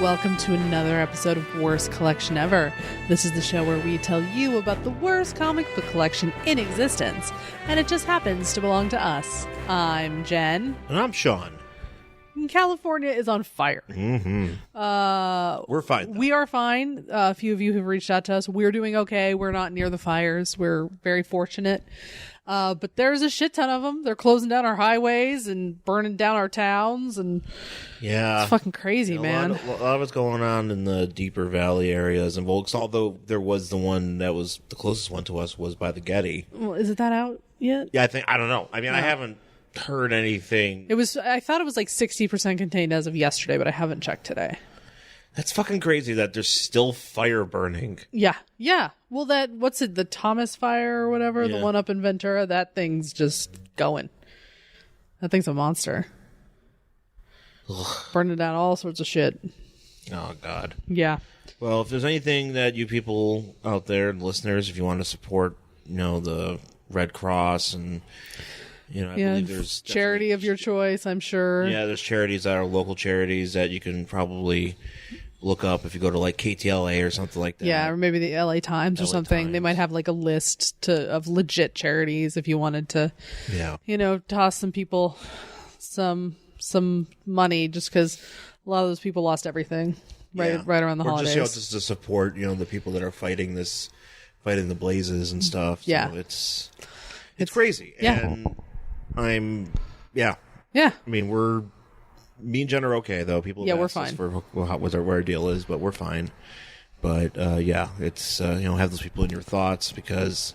Welcome to another episode of Worst Collection Ever. This is the show where we tell you about the worst comic book collection in existence, and it just happens to belong to us. I'm Jen. And I'm Sean. California is on fire. We're fine, though. We are fine. A few of you have reached out to us. We're doing okay. We're not near the fires. We're very fortunate. But there's a shit ton of them. They're closing down our highways and burning down our towns, and it's fucking crazy, man. A lot of what's going on in the deeper valley areas and Volks, although there was the one that was the closest one to us was by the Getty. Well, is it that out yet? Yeah, I don't know. I mean, I haven't heard anything. I thought it was like 60% contained as of yesterday, but I haven't checked today. That's fucking crazy that there's still fire burning. Yeah. Well, what's it, the Thomas fire or whatever, the one up in Ventura, that thing's just going. That thing's a monster. Burning down all sorts of shit. Oh, God. Yeah. Well, if there's anything that you people out there, listeners, if you want to support, the Red Cross and... I believe there's charity of your choice, I'm sure. Yeah, there's charities that are local charities that you can probably look up if you go to like KTLA or something like that. Yeah, or maybe the LA Times or something. Times. They might have like a list of legit charities if you wanted to, toss some people some money just because a lot of those people lost everything right around the holidays. Or just to support, the people that are fighting the blazes and stuff. So yeah. It's crazy. Yeah. And Yeah. I mean, me and Jen are okay, though. People have we're asked fine. us for what our deal is, but we're fine. But, it's, have those people in your thoughts because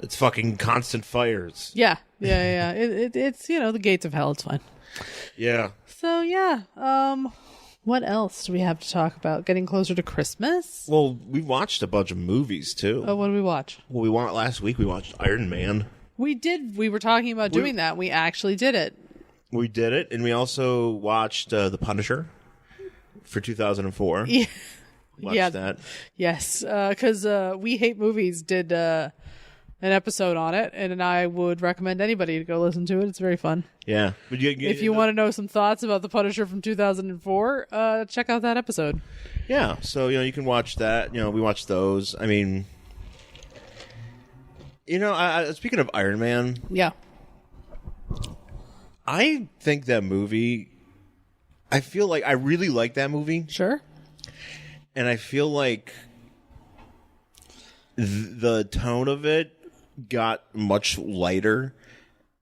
it's fucking constant fires. Yeah. It's, the gates of hell. It's fine. Yeah. So, what else do we have to talk about? Getting closer to Christmas? Well, we watched a bunch of movies, too. Oh, what did we watch? Well, last week we watched Iron Man. We did. We were talking about doing that. We actually did it. We did it, and we also watched The Punisher for 2004. Yeah. Watched that. Yes, because We Hate Movies did an episode on it, and I would recommend anybody to go listen to it. It's very fun. Yeah. But if you want to know some thoughts about The Punisher from 2004, check out that episode. Yeah, so, you can watch that. We watched those. I mean... speaking of Iron Man, yeah, I think that movie. I feel like I really like that movie. Sure, and I feel like the tone of it got much lighter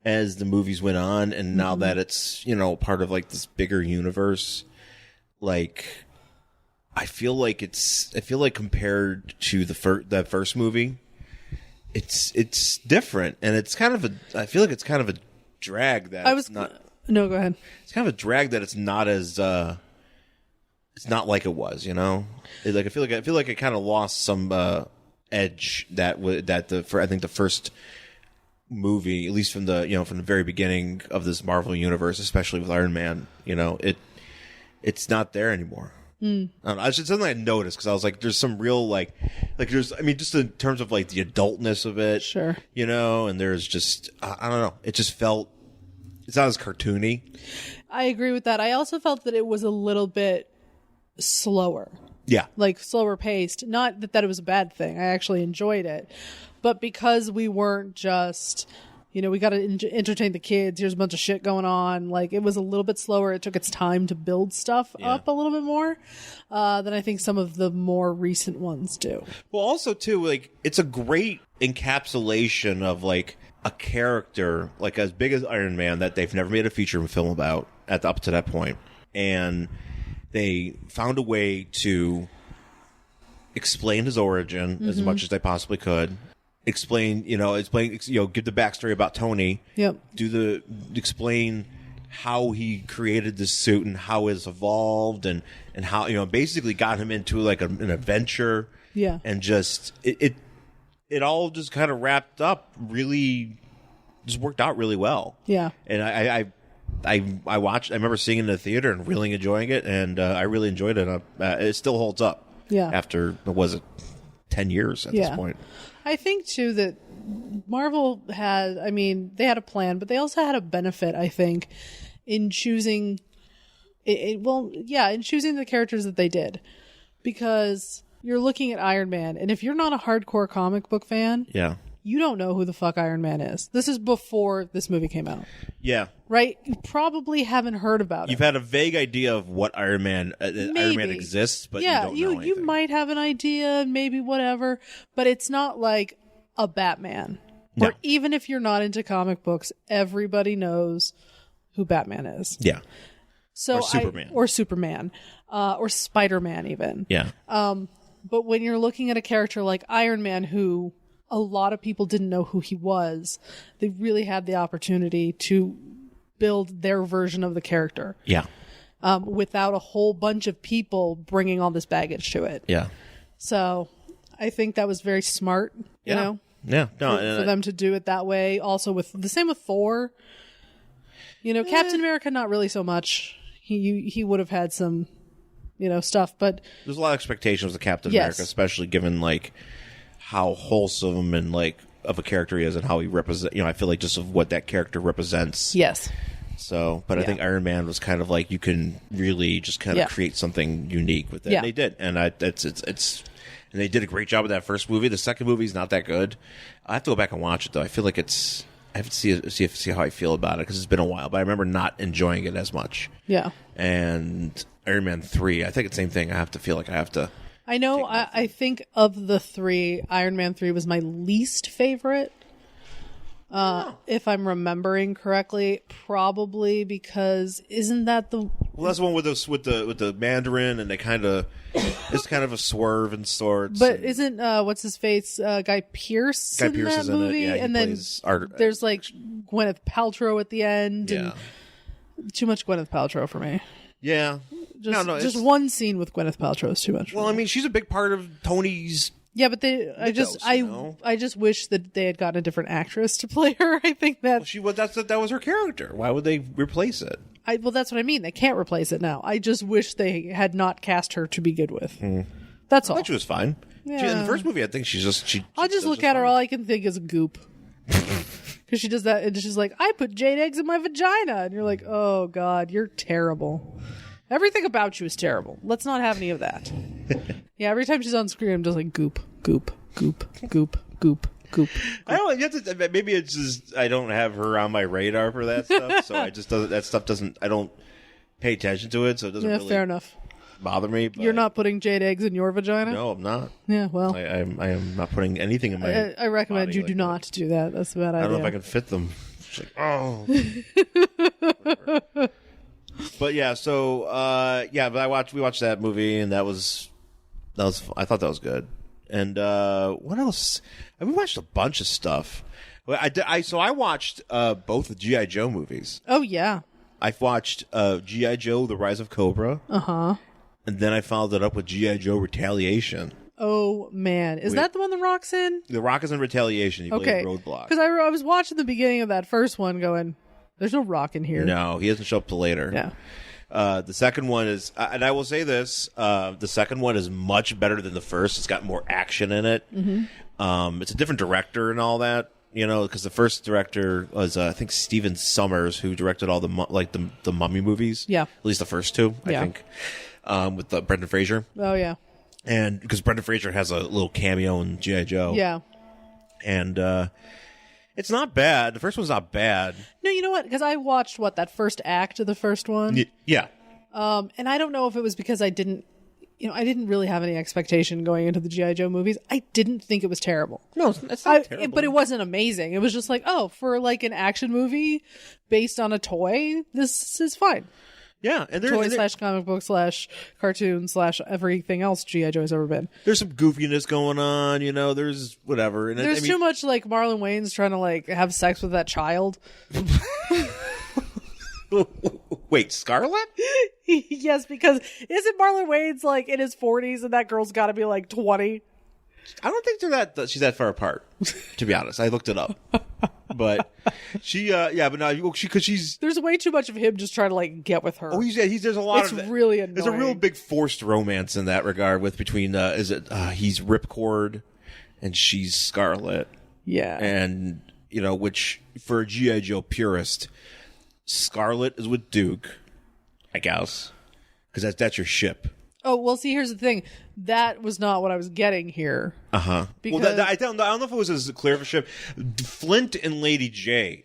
as the movies went on, and now that it's part of like this bigger universe, like I feel like compared to that first movie. It's different, and it's kind of I feel like it's kind of a drag that No, go ahead. It's kind of a drag that it's not as it's not like it was, I feel like it kind of lost some edge I think the first movie, at least from the very beginning of this Marvel universe, especially with Iron Man, it's not there anymore. I don't know, it's just something I noticed because I was like, there's some real just in terms of like the adultness of it, sure, and there's just I don't know, it just felt it's not as cartoony. I agree with that. I also felt that it was a little bit slower, like slower paced. Not that it was a bad thing. I actually enjoyed it, but because we weren't just. We got to entertain the kids. Here's a bunch of shit going on. Like, it was a little bit slower. It took its time to build stuff up a little bit more than I think some of the more recent ones do. Well, also, too, like, it's a great encapsulation of, like, a character, like, as big as Iron Man that they've never made a feature film about up to that point. And they found a way to explain his origin as much as they possibly could. Explain, give the backstory about Tony. Yep. Explain how he created this suit and how it's evolved and how, basically got him into like an adventure. Yeah. And just, it all just kind of wrapped up really, just worked out really well. Yeah. And I watched, I remember seeing it in the theater and really enjoying it. And I really enjoyed it. It still holds up. Yeah. After, 10 years at this point. I think, too, that Marvel they had a plan, but they also had a benefit, I think, in choosing in choosing the characters that they did, because you're looking at Iron Man, and if you're not a hardcore comic book fan, you don't know who the fuck Iron Man is. This is before this movie came out. Yeah. Right? You probably haven't heard about it. You've had a vague idea of what Iron Man exists, but you don't know anything. You might have an idea, maybe whatever, but it's not like a Batman. No. Or even if you're not into comic books, everybody knows who Batman is. Yeah. So or Superman. Or Spider-Man even. Yeah. But when you're looking at a character like Iron Man, who a lot of people didn't know who he was, they really had the opportunity to build their version of the character. Yeah. Without a whole bunch of people bringing all this baggage to it. Yeah. So I think that was very smart, you know? Yeah. No, for them to do it that way. Also with the same with Thor. You know, Captain America, not really so much. He would have had some, stuff, but there's a lot of expectations with Captain America, especially given like how wholesome and like of a character he is and how he represents. I feel like just of what that character represents. Yes. So, but I think Iron Man was kind of like you can really just kind of create something unique with it. Yeah. And they did, and and they did a great job with that first movie. The second movie is not that good. I have to go back and watch it though. I feel like I have to see how I feel about it because it's been a while. But I remember not enjoying it as much. Yeah. And Iron Man 3, I think it's the same thing. I have to. I know. I think of the three, Iron Man 3 was my least favorite. If I'm remembering correctly, probably because isn't that the? Well, that's the one with the Mandarin, and it's kind of a swerve and sorts. But isn't what's his face Guy Pearce in that movie? In it. Yeah, and then there's like Gwyneth Paltrow at the end. Yeah. And too much Gwyneth Paltrow for me. Yeah. Just one scene with Gwyneth Paltrow is too much. Well, I mean, she's a big part of Tony's. Yeah, but I just wish that they had gotten a different actress to play her. I think that that was her character. Why would they replace it? Well, that's what I mean. They can't replace it now. I just wish they had not cast her to begin with. That's all. I thought she was fine. Yeah. In the first movie, I think I'll just look at her. All I can think is goop. Because she does that, and she's like, I put jade eggs in my vagina. And you're like, oh, God, you're terrible. Everything about you is terrible. Let's not have any of that. Yeah, every time she's on screen, I'm just like, goop, goop, goop, goop, goop, goop. I don't. Maybe it's just I don't have her on my radar for that stuff, so I don't pay attention to it, so it doesn't really fair enough. bother me. But You're not putting jade eggs in your vagina? No, I'm not. Yeah, well. I am not putting anything in my I recommend you like do not do that. That's a bad idea. I don't know if I can fit them. It's like, oh. But yeah, so but we watched that movie, and that was I thought that was good. And what else? We watched a bunch of stuff. I watched both the G.I. Joe movies. Oh yeah. I've watched G.I. Joe: The Rise of Cobra. And then I followed it up with G.I. Joe: Retaliation. Oh man, is that the one The Rock's in? The Rock is in Retaliation. He plays Roadblock. Because I was watching the beginning of that first one, going, "There's no Rock in here." No, he doesn't show up till later. Yeah. The second one is, and I will say this: the second one is much better than the first. It's got more action in it. It's a different director and all that. Because the first director was I think Steven Sommers, who directed all the Mummy movies. Yeah, at least the first two, I think, with Brendan Fraser. Oh yeah, and because Brendan Fraser has a little cameo in G.I. Joe. Yeah, and it's not bad. The first one's not bad. No, you know what? Because I watched that first act of the first one. Yeah. And I don't know if it was because I didn't really have any expectation going into the G.I. Joe movies. I didn't think it was terrible. No, it's not terrible. But it wasn't amazing. It was just like, for like an action movie based on a toy, this is fine. Yeah, and toy / comic book / cartoon / everything else G.I. Joe has ever been. There's some goofiness going on, there's whatever. And there's too much like Marlon Wayans trying to like have sex with that child. Wait, Scarlett? Yes, because isn't Marlon Wayans like in his 40s and that girl's got to be like 20? I don't think she's that far apart. To be honest, I looked it up, but because she's there's way too much of him just trying to like get with her. Oh, there's a lot of it's really annoying. There's a real big forced romance in that regard between he's Ripcord and she's Scarlett. Yeah, and which for a G.I. Joe purist, Scarlett is with Duke, I guess. because that's your ship. Oh, well, see, here's the thing. That was not what I was getting here. Uh-huh. Because... Well, I don't know if it was as clear of a ship. Flint and Lady J,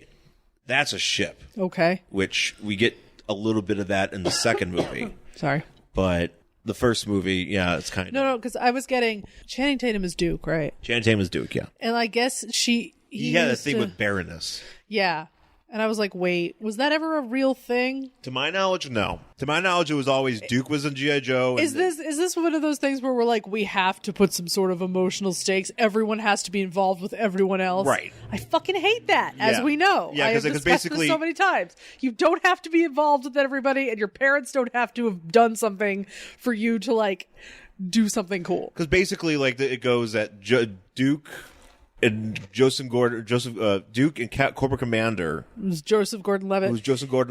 that's a ship. Okay. Which we get a little bit of that in the second movie. Sorry. But the first movie, yeah, it's kind of... No, because I was getting... Channing Tatum is Duke, right? Channing Tatum is Duke, yeah. And I guess he had a thing with Baroness. Yeah. And I was like, wait, was that ever a real thing? To my knowledge, no. To my knowledge, it was always Duke was in G.I. Joe. Is this one of those things where we're like, we have to put some sort of emotional stakes? Everyone has to be involved with everyone else. Right. I fucking hate that, as we know. Yeah, I have discussed basically this so many times. You don't have to be involved with everybody, and your parents don't have to have done something for you to, like, do something cool. Because basically, like, it goes that Duke... And Duke and Cobra Commander. It was Joseph Gordon-Levitt.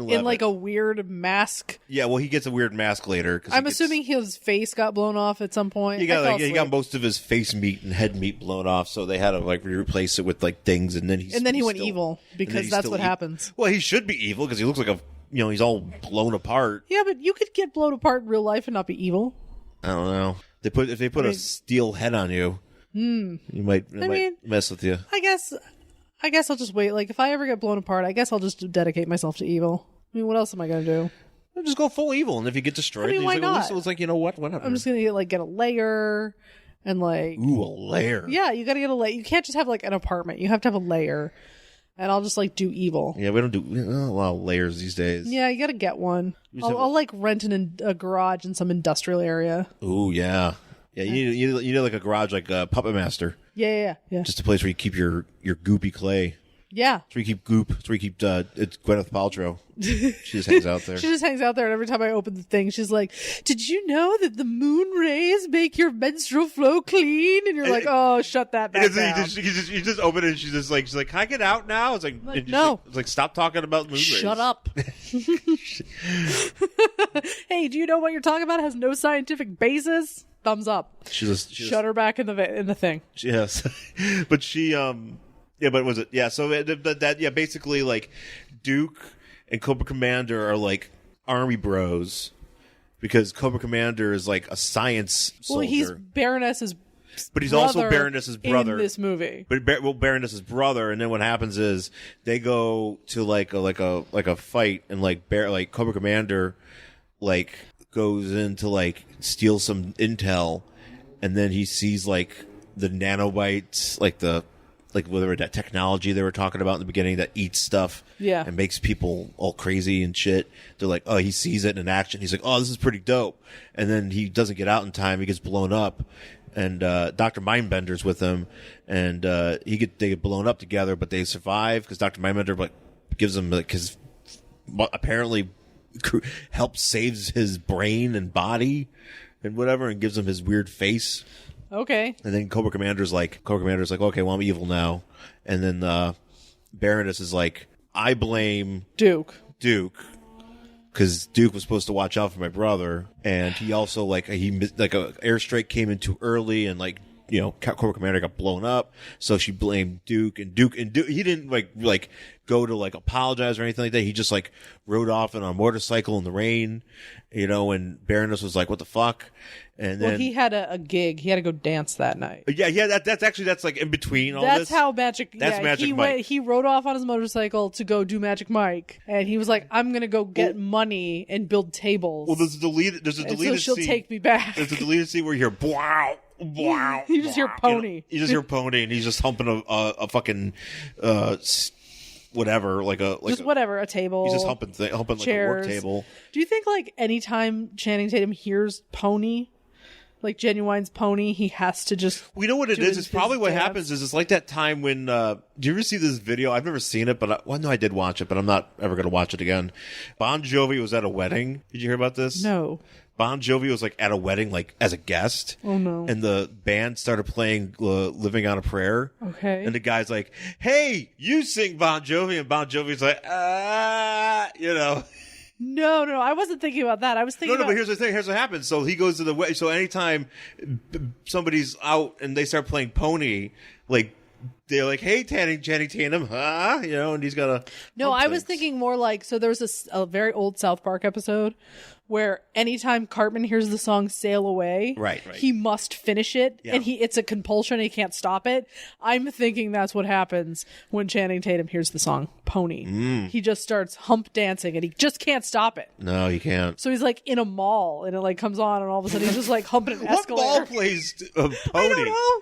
In like a weird mask. Yeah, well, he gets a weird mask later. I'm assuming his face got blown off at some point. He got most of his face meat and head meat blown off, so they had to like replace it with like things, and then he went evil because that's what happens. Well, he should be evil because he looks like he's all blown apart. Yeah, but you could get blown apart in real life and not be evil. I don't know. If they put a steel head on you. You might mess with you. I guess I'll just wait. Like, if I ever get blown apart, I guess I'll just dedicate myself to evil. I mean, what else am I going to do? I'll just go full evil, and if you get destroyed, why not? At least it was like, you know what? Whatever. I'm just going to get a layer and like... Ooh, a layer. Yeah, you got to get a layer. You can't just have like an apartment. You have to have a layer. And I'll just like do evil. Yeah, we don't do a lot of layers these days. Yeah, you got to get one. I'll like rent a garage in some industrial area. Ooh, yeah. Yeah, you need like a garage like a Puppet Master. Yeah. Just a place where you keep your goopy clay. Yeah. It's where you keep goop. It's where you keep it's Gwyneth Paltrow. She just hangs out there. She just hangs out there, and every time I open the thing, she's like, "Did you know that the moon rays make your menstrual flow clean?" And you're like, "Oh, shut that back down." You just open it, and she's like, "Can I get out now?" It's like no. It's like, stop talking about moon rays. Shut up. Hey, do you know what you're talking about? It has no scientific basis. Thumbs up. Shut her back in the thing. Yes, but she yeah, but was it? Yeah, so that basically like Duke and Cobra Commander are like army bros because Cobra Commander is like a science soldier. Well, he's Baroness's but he's also Baroness's brother in this movie. But Baroness's brother, and then what happens is they go to like a fight, and like Cobra Commander like goes in to like steal some intel, and then he sees like the nanobites, like whatever that technology they were talking about in the beginning that eats stuff, and makes people all crazy and shit. They're like, oh, he sees it in action. He's like, oh, this is pretty dope. And then he doesn't get out in time. He gets blown up, and Dr. Mindbender's with him, and they get blown up together, but they survive because Dr. Mindbender like gives them like his apparently helps saves his brain and body and whatever, and gives him his weird face. Okay. And then Cobra Commander's like, okay, well, I'm evil now. And then Baroness is like, I blame Duke. Because Duke was supposed to watch out for my brother, and he also like a airstrike came in too early, and like, you know, Cobra Commander got blown up, so she blamed Duke, and Duke he didn't like go to like apologize or anything like that. He just like rode off on a motorcycle in the rain, you know, and Baroness was like, what the fuck? And then he had a gig. He had to go dance that night. Yeah. That's like in between all that's this. How Magic. That's Magic Mike. He rode off on his motorcycle to go do Magic Mike, and he was like, "I'm gonna go get money and build tables." Well, there's a deleted so she'll scene. Take me back. There's a deleted scene where you hear wow. Wow. You just hear Pony. You just hear Pony, and he's just humping a fucking whatever, a table. He's just humping chairs. Like a work table. Do you think like anytime Channing Tatum hears Pony, like Genuine's Pony, he has to just... We know what it is. It's probably what happens is it's like that time when... do you ever see this video? I've never seen it, but no, I did watch it, but I'm not ever going to watch it again. Bon Jovi was at a wedding. Did you hear about this? No. Bon Jovi was like at a wedding, like as a guest. Oh no! And the band started playing "Living on a Prayer." Okay. And the guy's like, "Hey, you sing Bon Jovi," and Bon Jovi's like, you know. No, I wasn't thinking about that. I was thinking. No, but here's the thing. Here's what happens. So he goes to the wedding. So anytime somebody's out and they start playing Pony, like. They're like, hey, Channing Tatum, huh? You know, and he's got a... No, I was thinking more like, so there was a very old South Park episode where anytime Cartman hears the song Sail Away, he must finish it, and it's a compulsion, he can't stop it. I'm thinking that's what happens when Channing Tatum hears the song Pony. He just starts hump dancing, and he just can't stop it. No, he can't. So he's like in a mall, and it like comes on, and all of a sudden he's just like humping an escalator. What mall plays Pony? I don't know.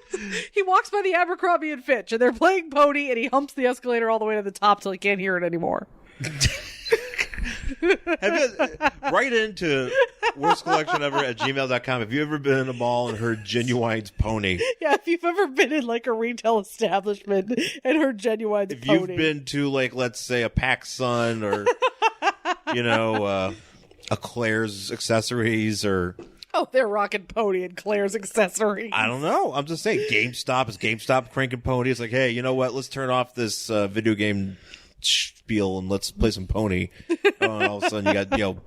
He walks by the Abercrombie and Fitch, and they're playing Pony, and he humps the escalator all the way to the top till he can't hear it anymore. Write into worstcollectionever@gmail.com if you ever been in a mall and heard Genuine's Pony. Yeah, if you've ever been in like a retail establishment and heard Genuine's Pony. If you've been to like, let's say, a PacSun or a Claire's Accessories or... Oh, they're rocking Pony and Claire's Accessories. I don't know. I'm just saying, GameStop cranking Pony. It's like, hey, you know what? Let's turn off this video game spiel and let's play some Pony. And all of a sudden you got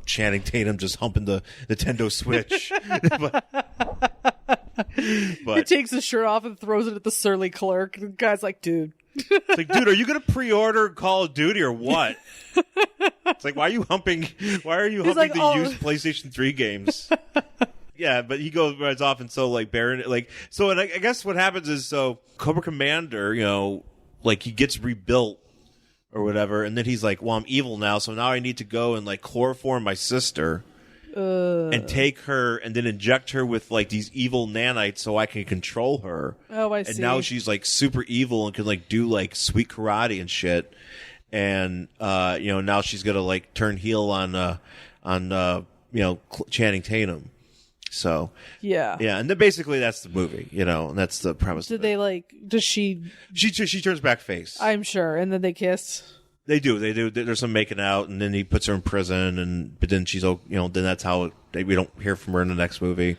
Channing Tatum just humping the Nintendo Switch. but he takes his shirt off and throws it at the surly clerk. The guy's like, dude. It's like, dude, are you gonna pre-order Call of Duty or what? It's like, why are you humping used PlayStation 3 games? Yeah, but he rides off, and so like Baron, and I guess what happens is, Cobra Commander, he gets rebuilt or whatever, and then he's like, well, I'm evil now, so now I need to go and like chloroform my sister and take her and then inject her with like these evil nanites so I can control her. Oh, I see. And now she's like super evil and can like do like sweet karate and shit. And now she's gonna like turn heel on Channing Tatum. So yeah, and then basically that's the movie, and that's the premise. Does she turns back face? I'm sure, and then they kiss. They do. There's some making out, and then he puts her in prison, but then she's then that's how we don't hear from her in the next movie,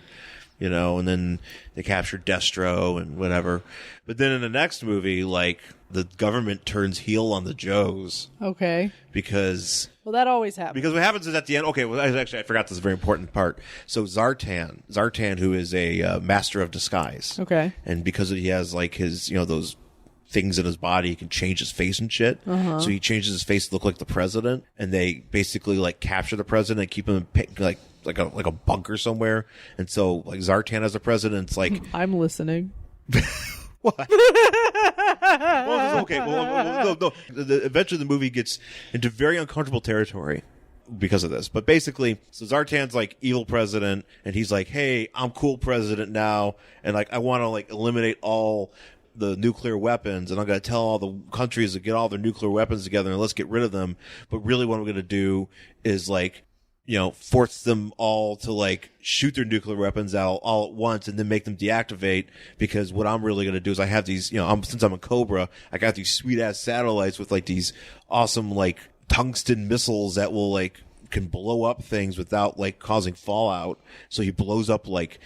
and then they capture Destro and whatever. But then in the next movie, like the government turns heel on the Joes. Okay. Because that always happens. Because what happens is at the end. Okay, well, actually, I forgot this very important part. So Zartan, who is a master of disguise. Okay. And because he has like his, those things in his body, he can change his face and shit. Uh-huh. So he changes his face to look like the president, and they basically like capture the president and keep him like a bunker somewhere. And so like Zartan as the president, it's like I'm listening. What? Okay. Well, no. Eventually, the movie gets into very uncomfortable territory because of this. But basically, so Zartan's like evil president, and he's like, "Hey, I'm cool president now, and like I want to like eliminate all the nuclear weapons, and I'm going to tell all the countries to get all their nuclear weapons together and let's get rid of them. But really, what I'm going to do is like." Force them all to like shoot their nuclear weapons out all at once and then make them deactivate, because what I'm really going to do is I have these, since I'm a Cobra, I got these sweet ass satellites with like these awesome like tungsten missiles that will like can blow up things without like causing fallout. So he blows up like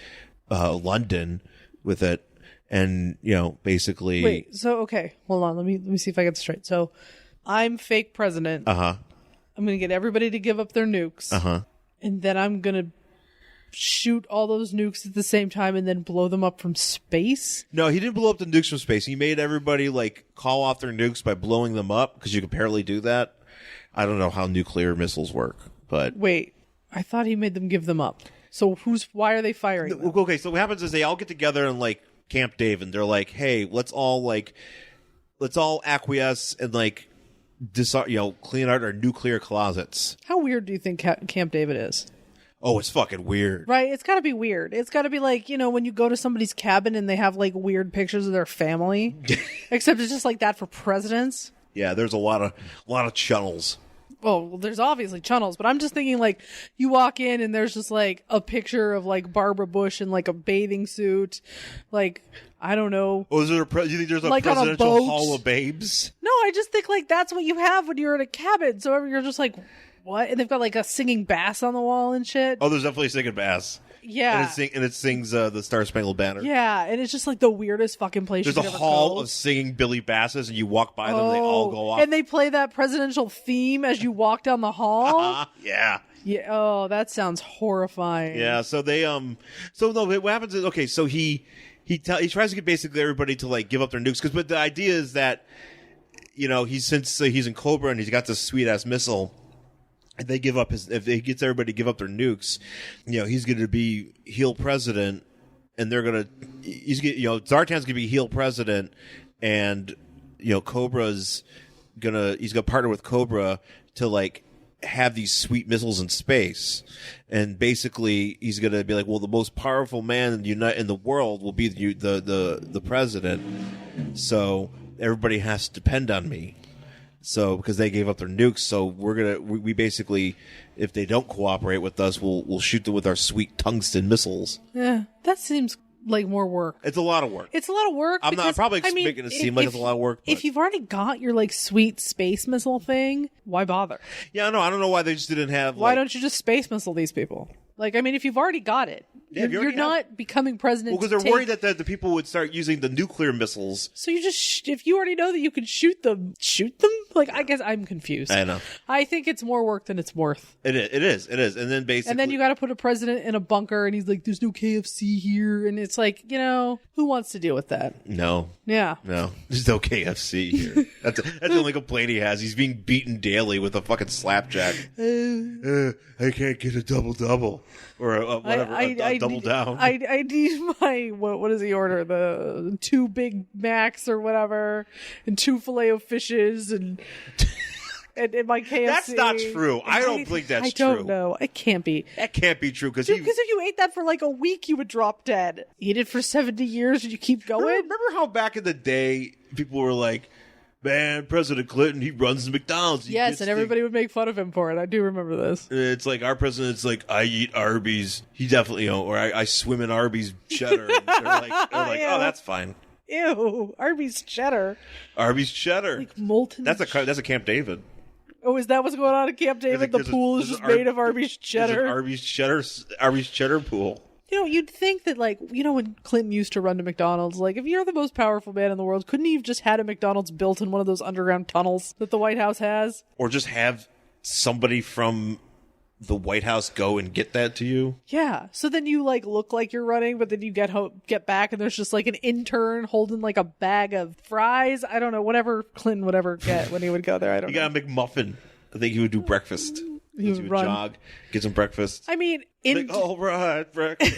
London with it, and basically. Wait, so okay, hold on, let me see if I get this straight. So I'm fake president. I'm going to get everybody to give up their nukes. And then I'm going to shoot all those nukes at the same time and then blow them up from space? No, he didn't blow up the nukes from space. He made everybody like call off their nukes by blowing them up, because you can apparently do that. I don't know how nuclear missiles work, but... Wait, I thought he made them give them up. So why are they firing them? Okay, so what happens is they all get together in like Camp David. They're like, hey, let's all acquiesce and like... clean out our nuclear closets. How weird do you think Camp David is? Oh, it's fucking weird. Right? It's gotta be weird. It's gotta be like, when you go to somebody's cabin and they have like weird pictures of their family. Except it's just like that for presidents. Yeah, there's a lot of channels. Well, there's obviously channels, but I'm just thinking like you walk in and there's just like a picture of like Barbara Bush in like a bathing suit, like I don't know. Oh, do you think there's a like presidential hall of babes? No, I just think like that's what you have when you're in a cabin. So you're just like, what? And they've got like a singing bass on the wall and shit. Oh, there's definitely a singing bass. Yeah. And it sings the Star Spangled Banner. Yeah, and it's just like the weirdest fucking place There's you could a ever hall go. of singing Billy Basses, and you walk by them and they all go off. And they play that presidential theme as you walk down the hall? Yeah. Yeah. Oh, that sounds horrifying. Yeah, so they so no, what happens is, okay, so he tries to get basically everybody to like give up their nukes, but the idea is that he's in Cobra and he's got this sweet ass missile. if he gets everybody to give up their nukes, he's going to be heel president, and Zartan's going to be heel president, and he's gonna partner with Cobra to like have these sweet missiles in space, and basically he's gonna be like, well, the most powerful man in the world will be the president, so everybody has to depend on me. So because they gave up their nukes, so we basically, if they don't cooperate with us, we'll shoot them with our sweet tungsten missiles. Yeah, that seems like more work. It's a lot of work. I'm probably making it seem like it's a lot of work. But if you've already got your like sweet space missile thing, why bother? Yeah, no, I don't know why they just didn't have. Why don't you just space missile these people? Like, I mean, if you've already got it, you're not becoming president. Well, because they're worried that the people would start using the nuclear missiles. So you just, if you already know that you can shoot them? Like, I guess I'm confused. I know. I think it's more work than it's worth. It is. And then basically. And then you got to put a president in a bunker, and he's like, "There's no KFC here," and it's like, who wants to deal with that? No. Yeah. No. There's no KFC here. That's the only complaint he has. He's being beaten daily with a fucking slapjack. I can't get a double. Or a double down. I need my, what does he order? The 2 Big Macs or whatever, and 2 Filet-O-Fishes, and my KFC. That's not true. I don't think that's true. I don't know. It can't be. That can't be true. Because if you ate that for like a week, you would drop dead. Eat it for 70 years and you keep going? Remember how back in the day, people were like, man, President Clinton, he runs the McDonald's. Yes, and everybody would make fun of him for it. I do remember this. It's like our president's like, I eat Arby's. He definitely, or I swim in Arby's cheddar. And they're like, oh, that's fine. Ew, Arby's cheddar. Arby's cheddar. Like molten. That's a Camp David. Oh, is that what's going on at Camp David? The pool is just made of Arby's cheddar. Arby's cheddar pool. You'd think that, like, when Clinton used to run to McDonald's, like, if you're the most powerful man in the world, couldn't he have just had a McDonald's built in one of those underground tunnels that the White House has? Or just have somebody from the White House go and get that to you? Yeah. So then you, like, look like you're running, but then you get back and there's just, like, an intern holding, like, a bag of fries. I don't know. Whatever Clinton would ever get when he would go there. I don't know. You got a McMuffin. I think he would do breakfast. He would jog, get some breakfast. I mean, all right, breakfast.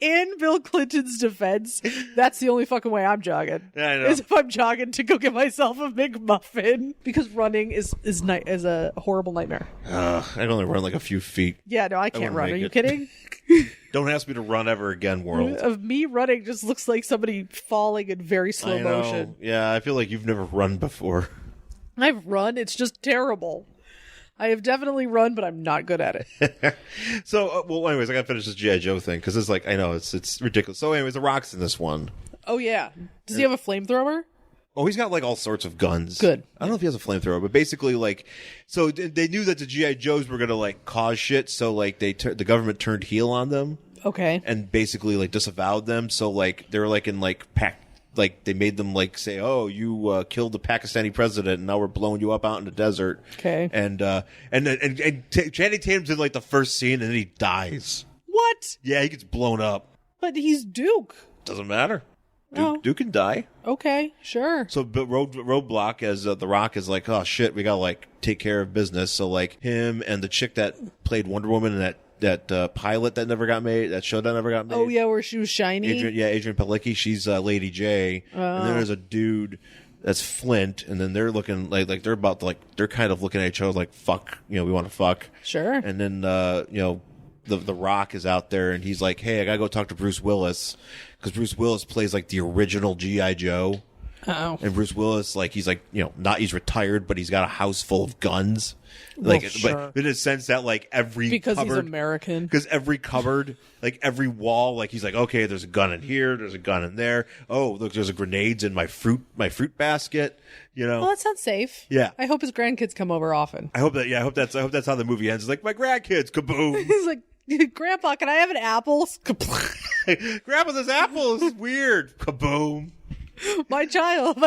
In Bill Clinton's defense, that's the only fucking way I'm jogging. Yeah, I know. Is if I'm jogging to go get myself a McMuffin, because running is a horrible nightmare. I can only run like a few feet. Yeah, no, I can't run. Are you kidding? Don't ask me to run ever again, world. Of me running just looks like somebody falling in very slow motion. Yeah, I feel like you've never run before. I've run. It's just terrible. I have definitely run, but I'm not good at it. So, anyways, I gotta finish this G.I. Joe thing, because it's like, I know, it's ridiculous. So anyways, The Rock's in this one. Oh, yeah. Does he have a flamethrower? Oh, he's got like all sorts of guns. Good. I don't know if he has a flamethrower, but basically, like, so they knew that the G.I. Joes were gonna like cause shit, so like the government turned heel on them. Okay. And basically like disavowed them, so like they were like in like like they made them like say, oh, you killed the Pakistani president and now we're blowing you up out in the desert. Okay. And Channing Tatum's in like the first scene and then he dies. What? Yeah, he gets blown up. But he's Duke. Doesn't matter. Duke can die. Okay, sure. So but Roadblock as The Rock is like, oh shit, we gotta like take care of business. So like him and the chick that played Wonder Woman and that pilot that never got made, that show that never got made. Oh yeah, where she was shiny. Adrian Palicki. She's Lady J. And then there's a dude that's Flint, and then they're looking like they're about to, like they're kind of looking at each other like fuck, we want to fuck. Sure. And then the Rock is out there, and he's like, hey, I gotta go talk to Bruce Willis, because Bruce Willis plays like the original G.I. Joe. Uh-oh. And Bruce Willis, like he's he's retired, but he's got a house full of guns. Sure. But in a sense that like because he's American. Because every cupboard, like every wall, like he's like, okay, there's a gun in here, there's a gun in there. Oh, look, there's grenades in my fruit basket. Well, that sounds safe. Yeah. I hope his grandkids come over often. I hope that's how the movie ends. It's like, my grandkids, kaboom. He's like, Grandpa, can I have an apple? Grandpa, this apple is weird. Kaboom. My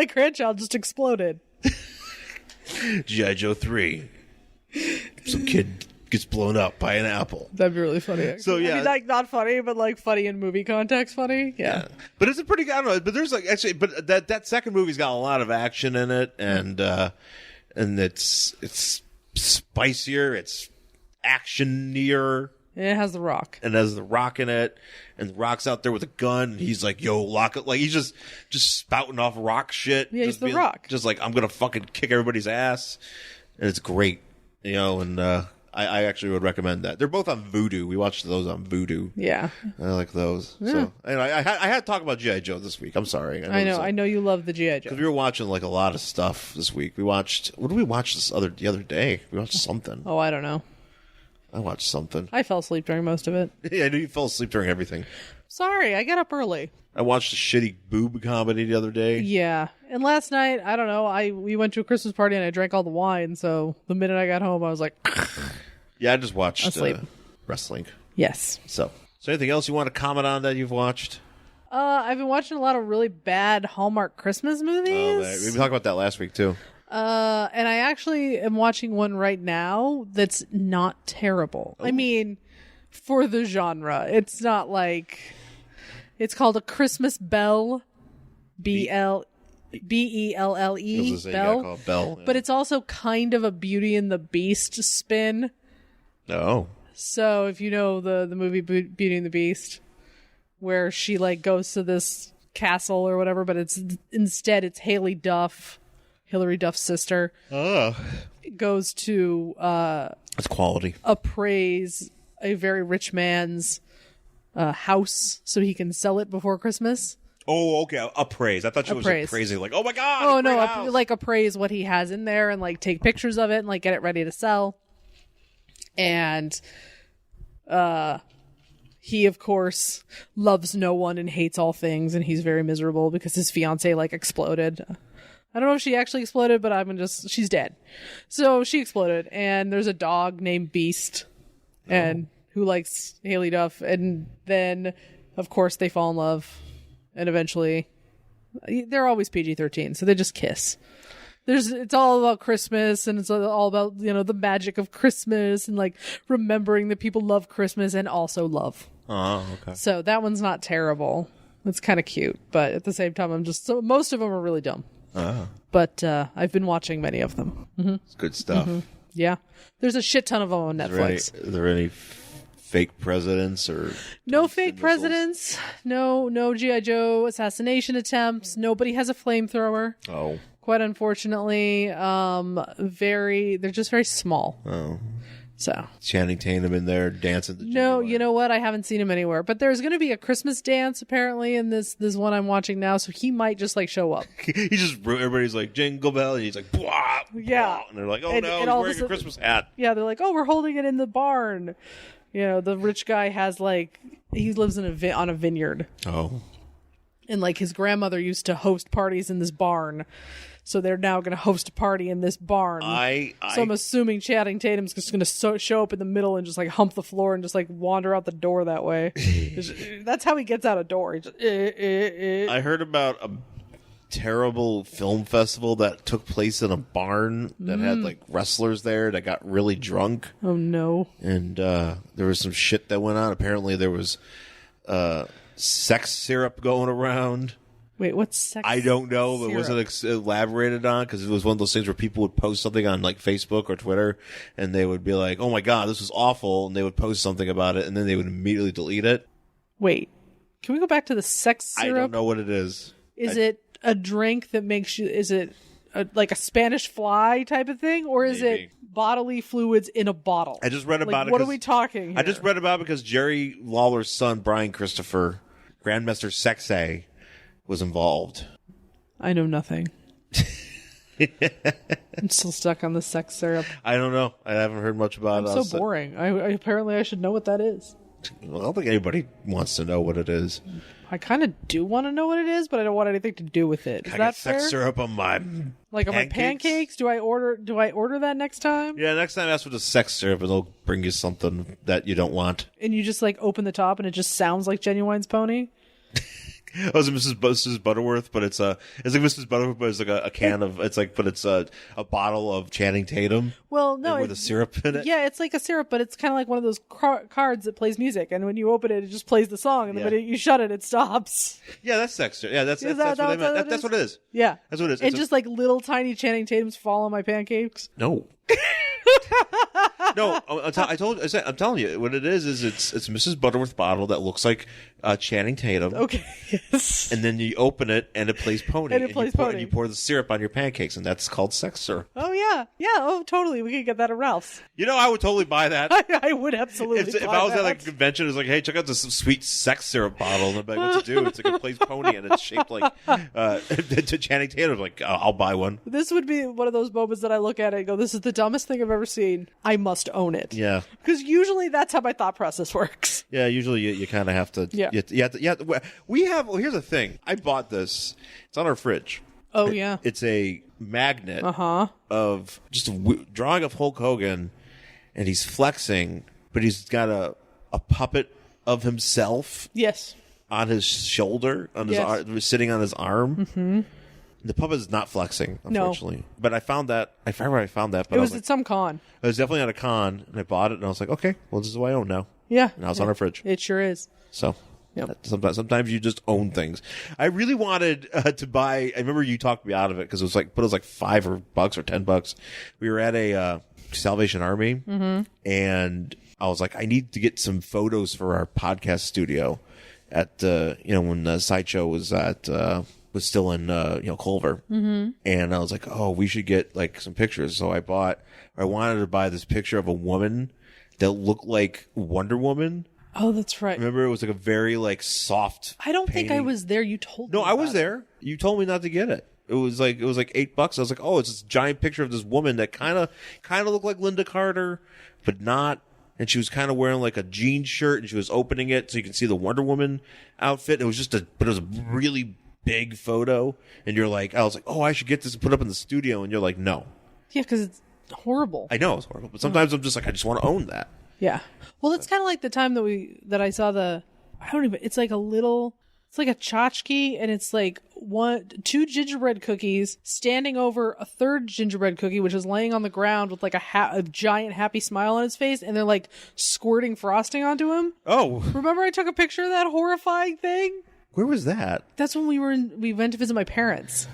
grandchild just exploded. G.I. Joe 3. Some kid gets blown up by an apple. That'd be really funny. Actually. So yeah, I mean, like not funny, but like funny in movie context. Funny, yeah. But it's a pretty. I don't know. But there's like actually, but that second movie's got a lot of action in it, and it's spicier. It's actionier. It has The Rock. And has The Rock in it. And The Rock's out there with a gun. And he's like, yo, lock it. Like, he's just spouting off rock shit. Yeah, he's The Rock. Just like, I'm going to fucking kick everybody's ass. And it's great. You know, and I actually would recommend that. They're both on Vudu. We watched those on Vudu. Yeah. I like those. Yeah. So anyway, I had to talk about G.I. Joe this week. I'm sorry. I know you love the G.I. Joe. Because we were watching like a lot of stuff this week. We watched, what did we watch the other day? We watched something. Oh, I don't know. I watched something. I fell asleep during most of it. Yeah, I knew you fell asleep during everything. Sorry, I got up early. I watched a shitty boob comedy the other day. Yeah. And last night, I don't know, we went to a Christmas party and I drank all the wine, so the minute I got home, I was like... Yeah, I just watched wrestling. Yes. So anything else you want to comment on that you've watched? I've been watching a lot of really bad Hallmark Christmas movies. We talked about that last week, too. And I actually am watching one right now that's not terrible. Oh. I mean, for the genre, it's not like... It's called A Christmas Belle. Belle. Belle. But it's also kind of a Beauty and the Beast spin. Oh. So if you know the movie Beauty and the Beast, where she like goes to this castle or whatever, but instead it's Hilary Duff's sister. Oh. Goes to that's quality. Appraise a very rich man's house so he can sell it before Christmas. Oh, okay. Appraise. I thought you was like crazy. Like, oh my god. Oh no, like appraise what he has in there and like take pictures of it and like get it ready to sell. And he of course loves no one and hates all things, and he's very miserable because his fiance like exploded. I don't know if she actually exploded, but she's dead. So she exploded, and there's a dog named Beast, and who likes Haley Duff, and then of course they fall in love, and eventually they're always PG-13, so they just kiss. It's all about Christmas, and it's all about, you know, the magic of Christmas and like remembering that people love Christmas and also love. Oh, okay. So that one's not terrible. It's kind of cute, but at the same time, most of them are really dumb. But I've been watching many of them. Mm-hmm. It's good stuff. Mm-hmm. Yeah, there's a shit ton of them on Netflix. Are there any fake presidents or no fake presidents? No G.I. Joe assassination attempts. Nobody has a flamethrower. Oh. Quite unfortunately, they're just very small. Oh. So Channing Tatum in there dancing. No, you know what? I haven't seen him anywhere. But there's going to be a Christmas dance apparently in this one I'm watching now, so he might just like show up. Everybody's like jingle bell, and he's like blah, yeah, and they're like, oh no, he's wearing a Christmas hat. Yeah, they're like, oh, we're holding it in the barn. You know, the rich guy has like he lives on a vineyard. Oh. And like his grandmother used to host parties in this barn. So they're now going to host a party in this barn. So I'm assuming Channing Tatum's just going to show up in the middle and just like hump the floor and just like wander out the door that way. That's how he gets out a door. He just, I heard about a terrible film festival that took place in a barn that had like wrestlers there that got really drunk. Oh no. And there was some shit that went on. Apparently there was sex syrup going around. Wait, what's sex? I don't know, but syrup? It wasn't elaborated on because it was one of those things where people would post something on like Facebook or Twitter, and they would be like, "Oh my god, this was awful," and they would post something about it, and then they would immediately delete it. Wait, can we go back to the sex syrup? I don't know what it is. Is it a drink that makes you? Is it like a Spanish fly type of thing, or is it bodily fluids in a bottle? I just read about it. What are we talking here? I just read about it because Jerry Lawler's son, Brian Christopher, Grandmaster Sexay, was involved. I know nothing. I'm still stuck on the sex syrup. I don't know. I haven't heard much about it. It's so boring. Apparently I should know what that is. Well, I don't think anybody wants to know what it is. I kind of do want to know what it is, but I don't want anything to do with it. Is that fair? Sex syrup on my on my pancakes? Do I order that next time? Yeah, next time ask for the sex syrup and they'll bring you something that you don't want. And you just like open the top and it just sounds like Genuine's Pony? Oh, it's Mrs. Butterworth, but it's like Mrs. Butterworth, but it's like a can of but it's a bottle of Channing Tatum. Well, no, with a syrup in it. Yeah, it's like a syrup, but it's kind of like one of those cards that plays music, and when you open it, it just plays the song, and the minute you shut it, it stops. Yeah, that's sex. Yeah, that's what I meant. That's what it is. Yeah, that's what it is. And just like little tiny Channing Tatums fall on my pancakes. No. No, I'm telling you, what it is it's Mrs. Butterworth bottle that looks like Channing Tatum. Okay, yes. And then you open it, and it plays pony. And you pour the syrup on your pancakes, and that's called sex syrup. Oh, yeah. Yeah, oh, totally. We could get that at Ralph's. I would totally buy that. I would absolutely buy that. If I was at like a convention, it was like, hey, check out this sweet sex syrup bottle. And I'm like, what's it do? It's like a plays pony, and it's shaped like to Channing Tatum. I'm like, I'll buy one. This would be one of those moments that I look at it and go, this is the dumbest thing I've ever seen. I must own it. Yeah. Because usually that's how my thought process works. Yeah, usually you kind of have to. Yeah. Well, here's the thing. I bought this. It's on our fridge. Oh, yeah. It's a magnet of just a drawing of Hulk Hogan, and he's flexing, but he's got a puppet of himself. Yes. On his shoulder, on his arm, sitting on his arm. Mm-hmm. The puppet is not flexing, unfortunately. No. But I found that. I forgot where I found that. But it was at some con. It was definitely at a con, and I bought it, and I was like, okay, well, this is what I own now. Yeah. Now it's on our fridge. It sure is. So. Yep. Sometimes you just own things. I really wanted to buy. I remember you talked me out of it because it was like $5 or $10. We were at a Salvation Army, and I was like, I need to get some photos for our podcast studio at when the Sideshow was still in Culver, and I was like, oh, we should get like some pictures. So I wanted to buy this picture of a woman that looked like Wonder Woman. Oh, that's right. Remember, it was like a very like soft. I don't think I was there. You told me. No, I was there. You told me not to get it. It was like $8. I was like, oh, it's this giant picture of this woman that kind of looked like Linda Carter, but not. And she was kind of wearing like a jean shirt, and she was opening it so you can see the Wonder Woman outfit. It was but it was a really big photo. And you're like, I was like, oh, I should get this and put up in the studio. And you're like, no. Yeah, because it's horrible. I know it's horrible, but sometimes I'm just like, I just want to own that. Yeah. Well, it's kind of like the time that I saw it's like a tchotchke, and it's like 2 gingerbread cookies standing over a third gingerbread cookie, which is laying on the ground with like a giant happy smile on his face, and they're like squirting frosting onto him. Oh. Remember I took a picture of that horrifying thing? Where was that? That's when we went to visit my parents.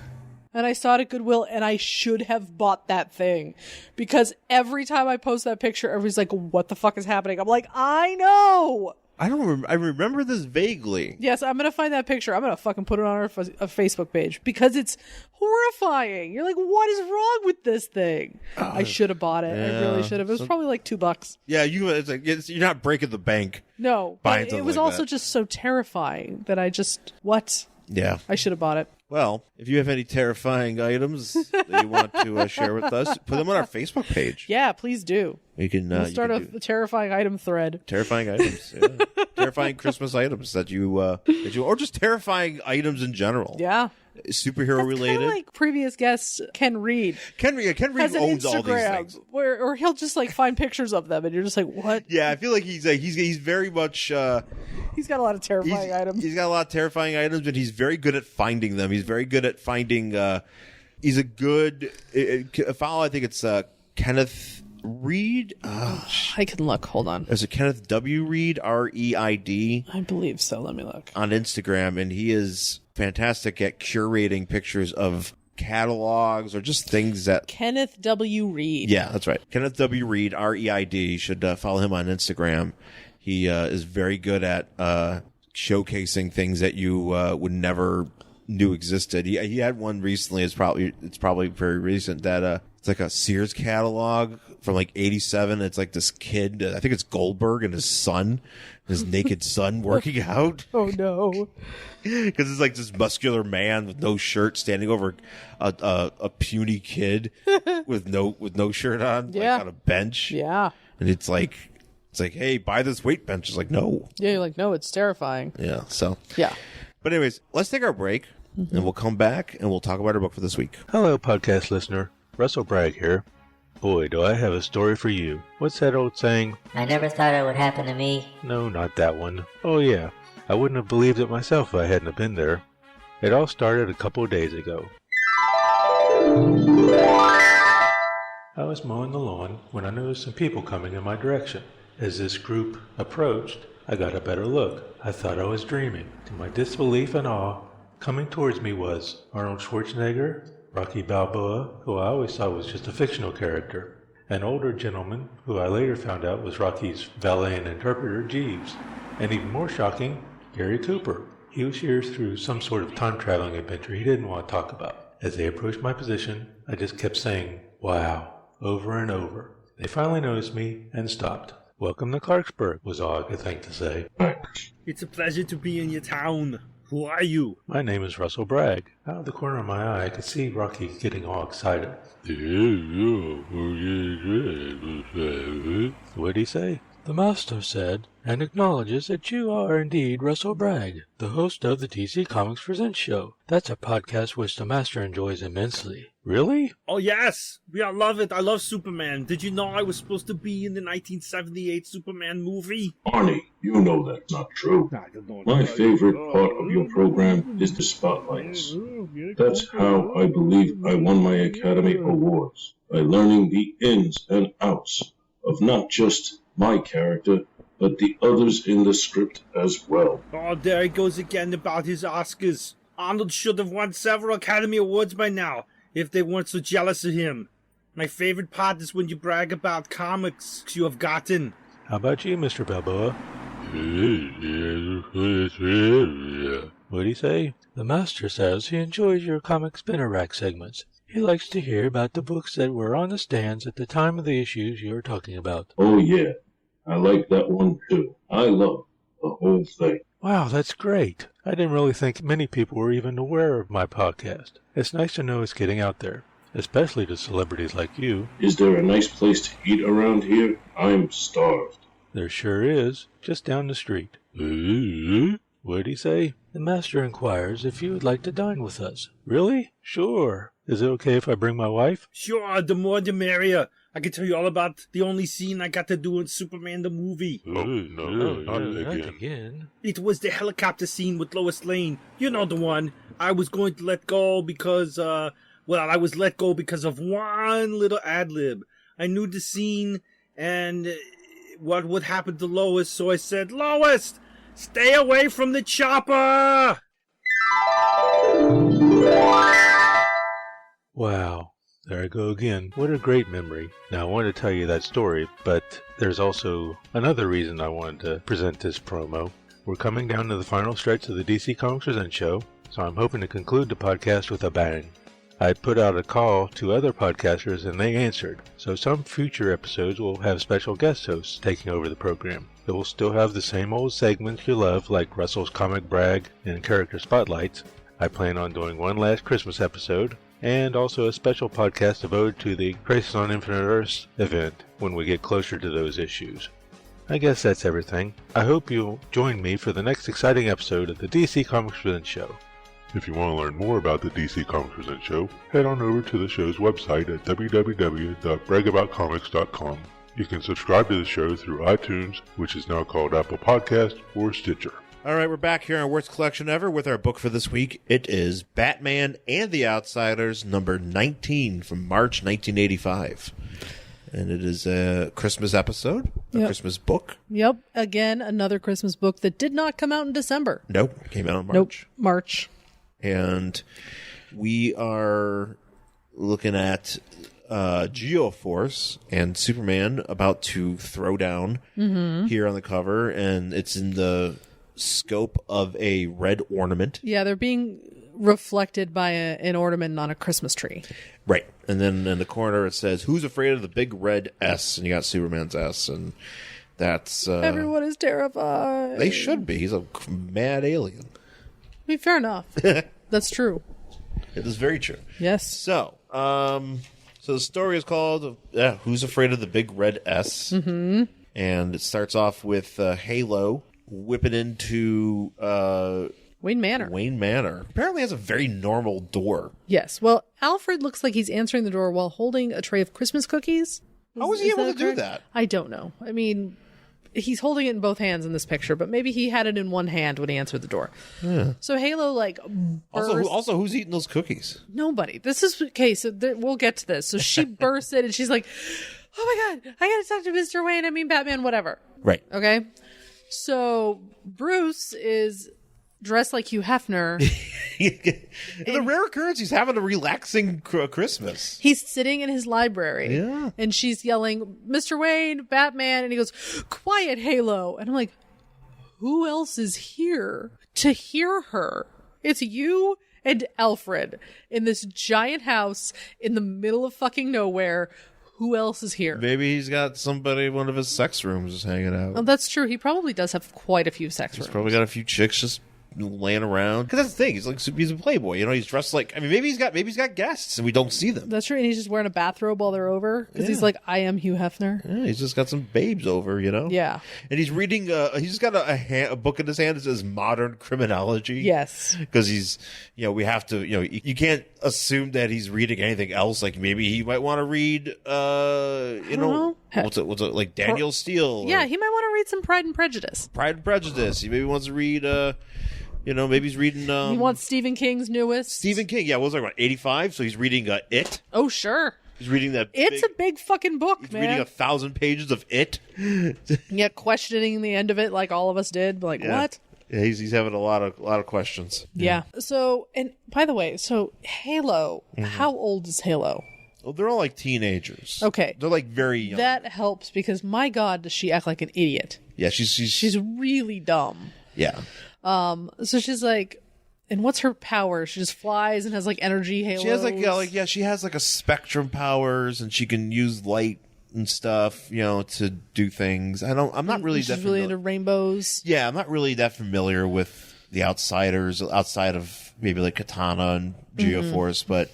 And I saw it at Goodwill, and I should have bought that thing. Because every time I post that picture, everybody's like, what the fuck is happening? I'm like, I know! I remember this vaguely. Yes, I'm going to find that picture. I'm going to fucking put it on our Facebook page. Because it's horrifying. You're like, what is wrong with this thing? I should have bought it. Yeah. I really should have. It was probably like $2. Yeah, you're not breaking the bank. No, but it was also just so terrifying that what? Yeah. I should have bought it. Well, if you have any terrifying items that you want to share with us, put them on our Facebook page. Yeah, please do. You can we'll start a terrifying item thread. Terrifying items, yeah. Terrifying Christmas items that you, or just terrifying items in general. Yeah. Superhero That's related. Kind of like previous guest Ken Reed. Ken Reed owns all these things. Or he'll just like find pictures of them, and you're just like, what? Yeah, I feel like he's very much. He's got a lot of terrifying items. He's got a lot of terrifying items, and he's very good at finding them. He's very good at finding. He's a good follow. I think it's Kenneth Reed. I can look. Hold on. There's a Kenneth W. Reed, REID. I believe so. Let me look on Instagram, and he is fantastic at curating pictures of catalogs or just things that Kenneth W. Reed. Yeah, that's right. Kenneth W. Reed, REID. You should follow him on Instagram. He is very good at showcasing things that you would never knew existed. He had one recently. It's probably very recent that it's like a Sears catalog from like '87. It's like this kid. I think it's Goldberg and his son, his naked son working out. Oh no! Because it's like this muscular man with no shirt standing over a puny kid with no shirt on, like on a bench. Yeah, and it's like, hey, buy this weight bench. It's like, no. Yeah, you're like, no, it's terrifying. Yeah. So. Yeah. But anyways, let's take our break, and we'll come back and we'll talk about our book for this week. Hello, podcast listener. Russell Bragg here. Boy, do I have a story for you. What's that old saying? I never thought it would happen to me. No, not that one. Oh yeah. I wouldn't have believed it myself if I hadn't have been there. It all started a couple of days ago. I was mowing the lawn when I noticed some people coming in my direction. As this group approached, I got a better look. I thought I was dreaming. To my disbelief and awe, coming towards me was Arnold Schwarzenegger, Rocky Balboa, who I always thought was just a fictional character, an older gentleman who I later found out was Rocky's valet and interpreter, Jeeves, and even more shocking, Gary Cooper. He was here through some sort of time-traveling adventure he didn't want to talk about. As they approached my position, I just kept saying, "Wow," over and over. They finally noticed me and stopped. "Welcome to Clarksburg," was all I could think to say. It's a pleasure to be in your town. Who are you? My name is Russell Bragg. Out of the corner of my eye, I could see Rocky getting all excited. What'd he say? "The master said, and acknowledges that you are indeed Russell Bragg, the host of the DC Comics Presents show. That's a podcast which the master enjoys immensely." "Really?" Oh, yes. I love it. I love Superman. Did you know I was supposed to be in the 1978 Superman movie? Arnie, you know that's not true. My favorite part of your program is the spotlights. That's how I believe I won my Academy Awards, by learning the ins and outs of not just my character, but the others in the script as well. Oh, there he goes again about his Oscars. Arnold should have won several Academy Awards by now, if they weren't so jealous of him. My favorite part is when you brag about comics you have gotten. How about you, Mr. Balboa? What'd he say? "The master says he enjoys your comic spinner rack segments. He likes to hear about the books that were on the stands at the time of the issues you are talking about." Oh yeah, I like that one too. I love the whole thing. Wow, that's great. I didn't really think many people were even aware of my podcast. It's nice to know it's getting out there, especially to celebrities like you. Is there a nice place to eat around here? I'm starved. There sure is, just down the street. What'd he say? "The master inquires if you would like to dine with us." "Really? Sure. Is it okay if I bring my wife?" Sure, the more the merrier. I can tell you all about the only scene I got to do in Superman the movie. Not again. It was the helicopter scene with Lois Lane. You know the one. I was going to let go because, I was let go because of one little ad-lib. I knew the scene and what would happen to Lois, so I said, "Lois, stay away from the chopper!" Wow. There I go again. What a great memory. Now, I wanted to tell you that story, but there's also another reason I wanted to present this promo. We're coming down to the final stretch of the DC Comics Presents show, so I'm hoping to conclude the podcast with a bang. I put out a call to other podcasters and they answered, so some future episodes will have special guest hosts taking over the program. It will still have the same old segments you love, like Russell's Comic Brag and Character Spotlights. I plan on doing one last Christmas episode, and also a special podcast devoted to the Crisis on Infinite Earths event when we get closer to those issues. I guess that's everything. I hope you'll join me for the next exciting episode of the DC Comics Presents show. If you want to learn more about the DC Comics Presents show, head on over to the show's website at www.bragaboutcomics.com. You can subscribe to the show through iTunes, which is now called Apple Podcast, or Stitcher. All right, we're back here on Worst Collection Ever with our book for this week. It is Batman and the Outsiders, number 19 from March 1985. And it is a Christmas episode, a Christmas book. Yep. Again, another Christmas book that did not come out in December. Nope, came out in March. Nope, March. And we are looking at Geo-Force and Superman about to throw down here on the cover. And it's in the scope of a red ornament. Yeah, they're being reflected by an ornament on a Christmas tree. Right. And then in the corner it says, "Who's afraid of the big red S?" And you got Superman's S, and that's... everyone is terrified. They should be. He's a mad alien. I mean, fair enough. That's true. It is very true. Yes. So the story is called Who's Afraid of the Big Red S? Mm-hmm. And it starts off with Halo whipping into Wayne Manor. Apparently has a very normal door. Yes. Well, Alfred looks like he's answering the door while holding a tray of Christmas cookies. How was he able to do that? I don't know. I mean, he's holding it in both hands in this picture, but maybe he had it in one hand when he answered the door. Yeah. So Halo, bursts. Also, who's eating those cookies? Nobody. This is okay. So we'll get to this. So she bursts in and she's like, "Oh my God, I got to talk to Mr. Wayne. I mean, Batman, whatever." Right. Okay. So Bruce is dressed like Hugh Hefner. The rare occurrence, he's having a relaxing Christmas. He's sitting in his library. Yeah. And she's yelling, Mr. Wayne, Batman. And he goes, quiet, Halo. And I'm like, who else is here to hear her? It's you and Alfred in this giant house in the middle of fucking nowhere. Who else is here? Maybe he's got somebody in one of his sex rooms just hanging out. Oh, that's true. He probably does have quite a few sex rooms. He's probably got a few chicks just laying around. Because that's the thing. He's a playboy. You know, he's dressed like... I mean, maybe he's got guests and we don't see them. That's true. And he's just wearing a bathrobe while they're over. Because he's like, I am Hugh Hefner. Yeah, he's just got some babes over, you know? Yeah. And he's reading... he's just got a book in his hand that says Modern Criminology. Yes. Because he's... You know, we have to... You know, you can't assume that he's reading anything else. Like, maybe he might want to read... you know... What's it? Like Daniel Steele? Yeah, he might want to read some Pride and Prejudice. Pride and Prejudice. He maybe wants to read... you know, maybe he's reading... he wants Stephen King's newest. Stephen King, yeah, what was I, 85? So he's reading It. Oh, sure. He's reading that It's a big fucking book, he's man. reading 1,000 pages of It. Yeah, questioning the end of it like all of us did. Like, what? Yeah, he's having a lot of questions. Yeah. So, and by the way, so Halo, how old is Halo? Well, they're all like teenagers. Okay. They're like very young. That helps because, my God, does she act like an idiot. Yeah, she's really dumb. Yeah. So she's like, and what's her power? She just flies and has like energy halos. She has she has like a spectrum powers and she can use light and stuff, you know, to do things. I'm not really She's really into rainbows. Yeah, I'm not really that familiar with the Outsiders outside of maybe like Katana and Geo-Force, but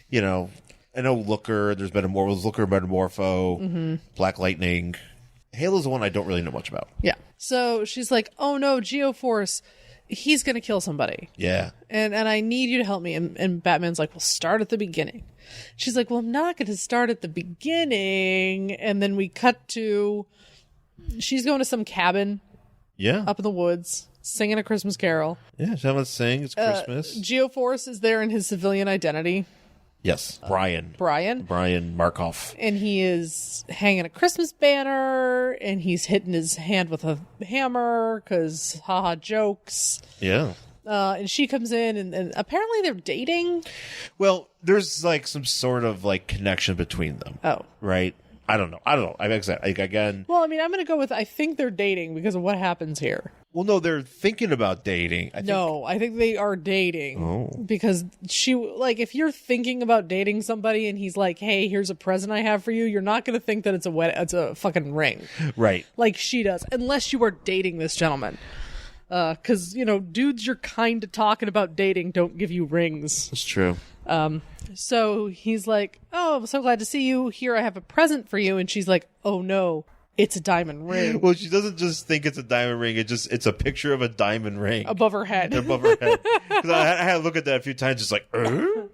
you know, I know Looker, there's Looker, Metamorpho, Black Lightning. Halo's the one I don't really know much about. Yeah. So she's like, oh no, Geo-Force, he's going to kill somebody. Yeah. And I need you to help me. And Batman's like, well, start at the beginning. She's like, well, I'm not going to start at the beginning. And then we cut to, she's going to some cabin. Yeah. Up in the woods, singing a Christmas carol. Yeah, she's having to sing. It's Christmas. Geo-Force is there in his civilian identity. Yes, Brion Markov. And he is hanging a Christmas banner, and he's hitting his hand with a hammer, because haha jokes. Yeah. And she comes in, and apparently they're dating. Well, there's like some sort of like connection between them. Oh. Right? I don't know. Again. Well, I mean, I'm going to go with I think they're dating because of what happens here. Well, no, they're thinking about dating. I think they are dating. Oh. Because if you're thinking about dating somebody and he's like, hey, here's a present I have for you, you're not going to think that it's a fucking ring. Right. Like she does. Unless you are dating this gentleman. Because, you know, dudes you're kind of talking about dating don't give you rings. That's true. So he's like, oh, I'm so glad to see you. Here, I have a present for you. And she's like, oh no, it's a diamond ring. Well, she doesn't just think it's a diamond ring. It's a picture of a diamond ring. Above her head. Above her head. Because I had to look at that a few times, just like,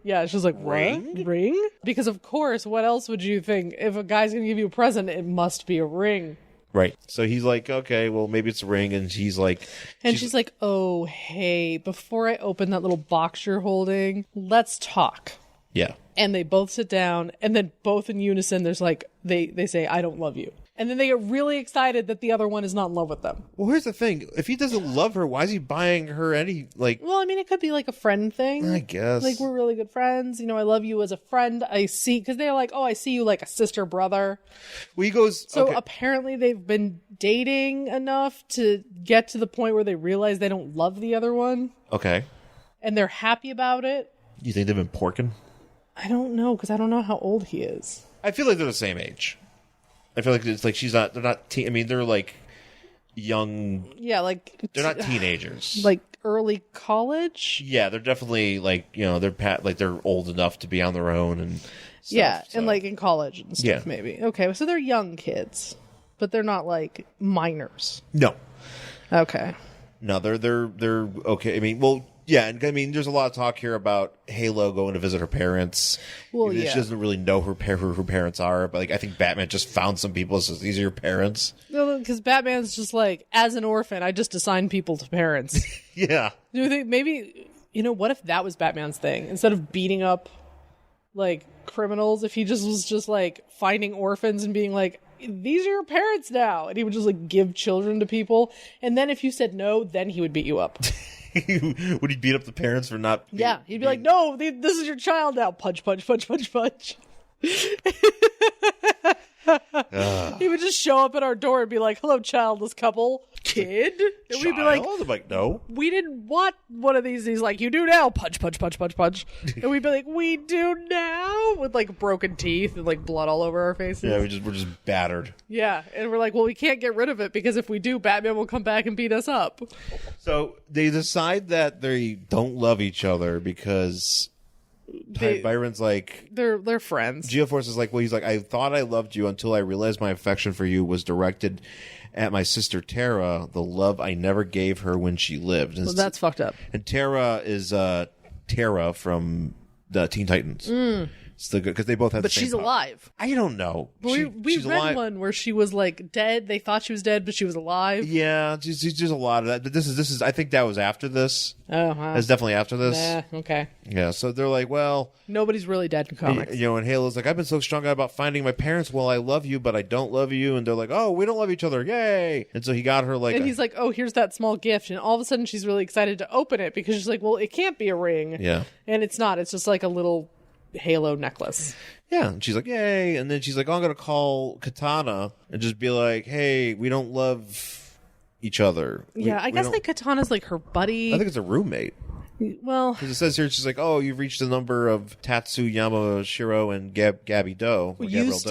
Yeah, she's like, ring? Ring? Because of course, what else would you think? If a guy's going to give you a present, it must be a ring. Right. So he's like, okay, well, maybe it's a ring. And she's like... she's like, oh, hey, before I open that little box you're holding, let's talk. Yeah. And they both sit down, and then both in unison, there's like, they say, I don't love you. And then they get really excited that the other one is not in love with them. Well, here's the thing. If he doesn't love her, why is he buying her any, like... Well, I mean, it could be like a friend thing. I guess. Like, we're really good friends. You know, I love you as a friend. I see... Because they're like, oh, I see you like a sister, brother. Well, he goes... So apparently they've been dating enough to get to the point where they realize they don't love the other one. Okay. And they're happy about it. You think they've been porking? I don't know, because I don't know how old he is. I feel like they're the same age. I feel like it's like they're not they're like young. Yeah, like. They're not teenagers. Like early college? Yeah, they're definitely like, you know, they're old enough to be on their own and stuff. Yeah, so. And like in college and stuff, yeah. Maybe. Okay, so they're young kids, but they're not like minors. No. Okay. No, they're okay. I mean, well, yeah, and I mean, there's a lot of talk here about Halo going to visit her parents. Well, yeah. She doesn't really know who her parents are, but like I think Batman just found some people and says, these are your parents. No, because Batman's just like, as an orphan, I just assign people to parents. Yeah. Do you think maybe, you know, what if that was Batman's thing? Instead of beating up like criminals, if he just was just like finding orphans and being like, these are your parents now, and he would just like give children to people, and then if you said no, then he would beat you up. Would he beat up the parents for not? Yeah, he'd be like, "No, this is your child now." Punch, punch, punch, punch, punch. He would just show up at our door and be like, "Hello, childless couple, kid," and we'd be like, I'm like, "No, we didn't want one of these." He's like, "You do now." Punch, punch, punch, punch, punch, and we'd be like, "We do now," with like broken teeth and like blood all over our faces. Yeah, we're just battered. Yeah, and we're like, "Well, we can't get rid of it because if we do, Batman will come back and beat us up." So they decide that they don't love each other because Byron's like, they're friends. Geo-Force is like, well, he's like, I thought I loved you until I realized my affection for you was directed at my sister Tara, the love I never gave her when she lived. Well, that's fucked up. And Tara is Tara from the Teen Titans. It's the good because they both have. But the same she's power. alive. I don't know. We read alive. one where she was like dead. They thought she was dead, but she was alive. Yeah, there's a lot of that. But this is. I think that was after this. Oh, wow. That's definitely after this. Okay. Yeah, so they're like, well, nobody's really dead in comics. And Halo's like, I've been so strung out about finding my parents. Well, I love you, but I don't love you. And they're like, oh, we don't love each other. Yay! And so he got her like, and he's like, oh, here's that small gift. And all of a sudden, she's really excited to open it because she's like, well, it can't be a ring. Yeah. And it's not. It's just like a little Halo necklace. Yeah, and she's like, yay. And then she's like, oh, I'm going to call Katana and just be like, hey, we don't love each other. I guess like Katana's like her buddy. I think it's a roommate. Well, because it says here, she's like, oh, you've reached the number of Tatsu Yamashiro and Gabby Doe.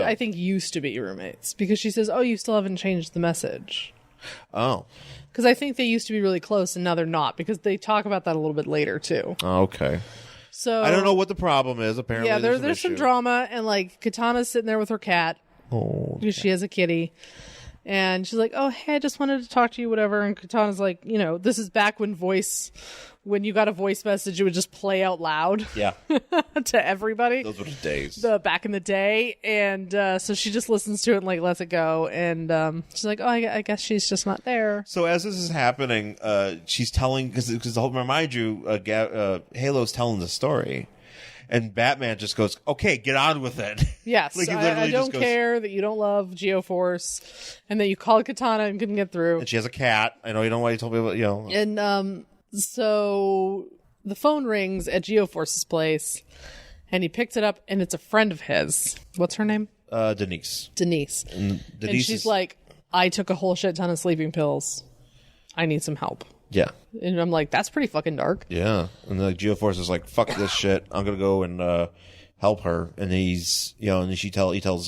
I think used to be roommates because she says, oh, you still haven't changed the message. Oh. Because I think they used to be really close and now they're not because they talk about that a little bit later too. Oh, okay. So I don't know what the problem is. Apparently, yeah, there's some drama, and like Katana's sitting there with her cat. Oh, because she has a kitty, and she's like, "Oh, hey, I just wanted to talk to you, whatever." And Katana's like, this is back when you got a voice message, it would just play out loud. Yeah, to everybody. Those were the days. Back in the day, and so she just listens to it and like lets it go, and she's like, "Oh, I guess she's just not there." So as this is happening, she's telling because I'll remind you, Halo's telling the story. And Batman just goes, okay, get on with it. Yes, like I don't care that you don't love Geo-Force and that you called Katana and couldn't get through. And she has a cat. I know you don't know why you told me about, And so the phone rings at Geo-Force's place, and he picks it up, and it's a friend of his. What's her name? Denise. And she's like, I took a whole shit ton of sleeping pills. I need some help. Yeah. And I'm like, that's pretty fucking dark. Yeah. And the Geo-Force is like, fuck this shit. I'm going to go and help her. And he's, and then he tells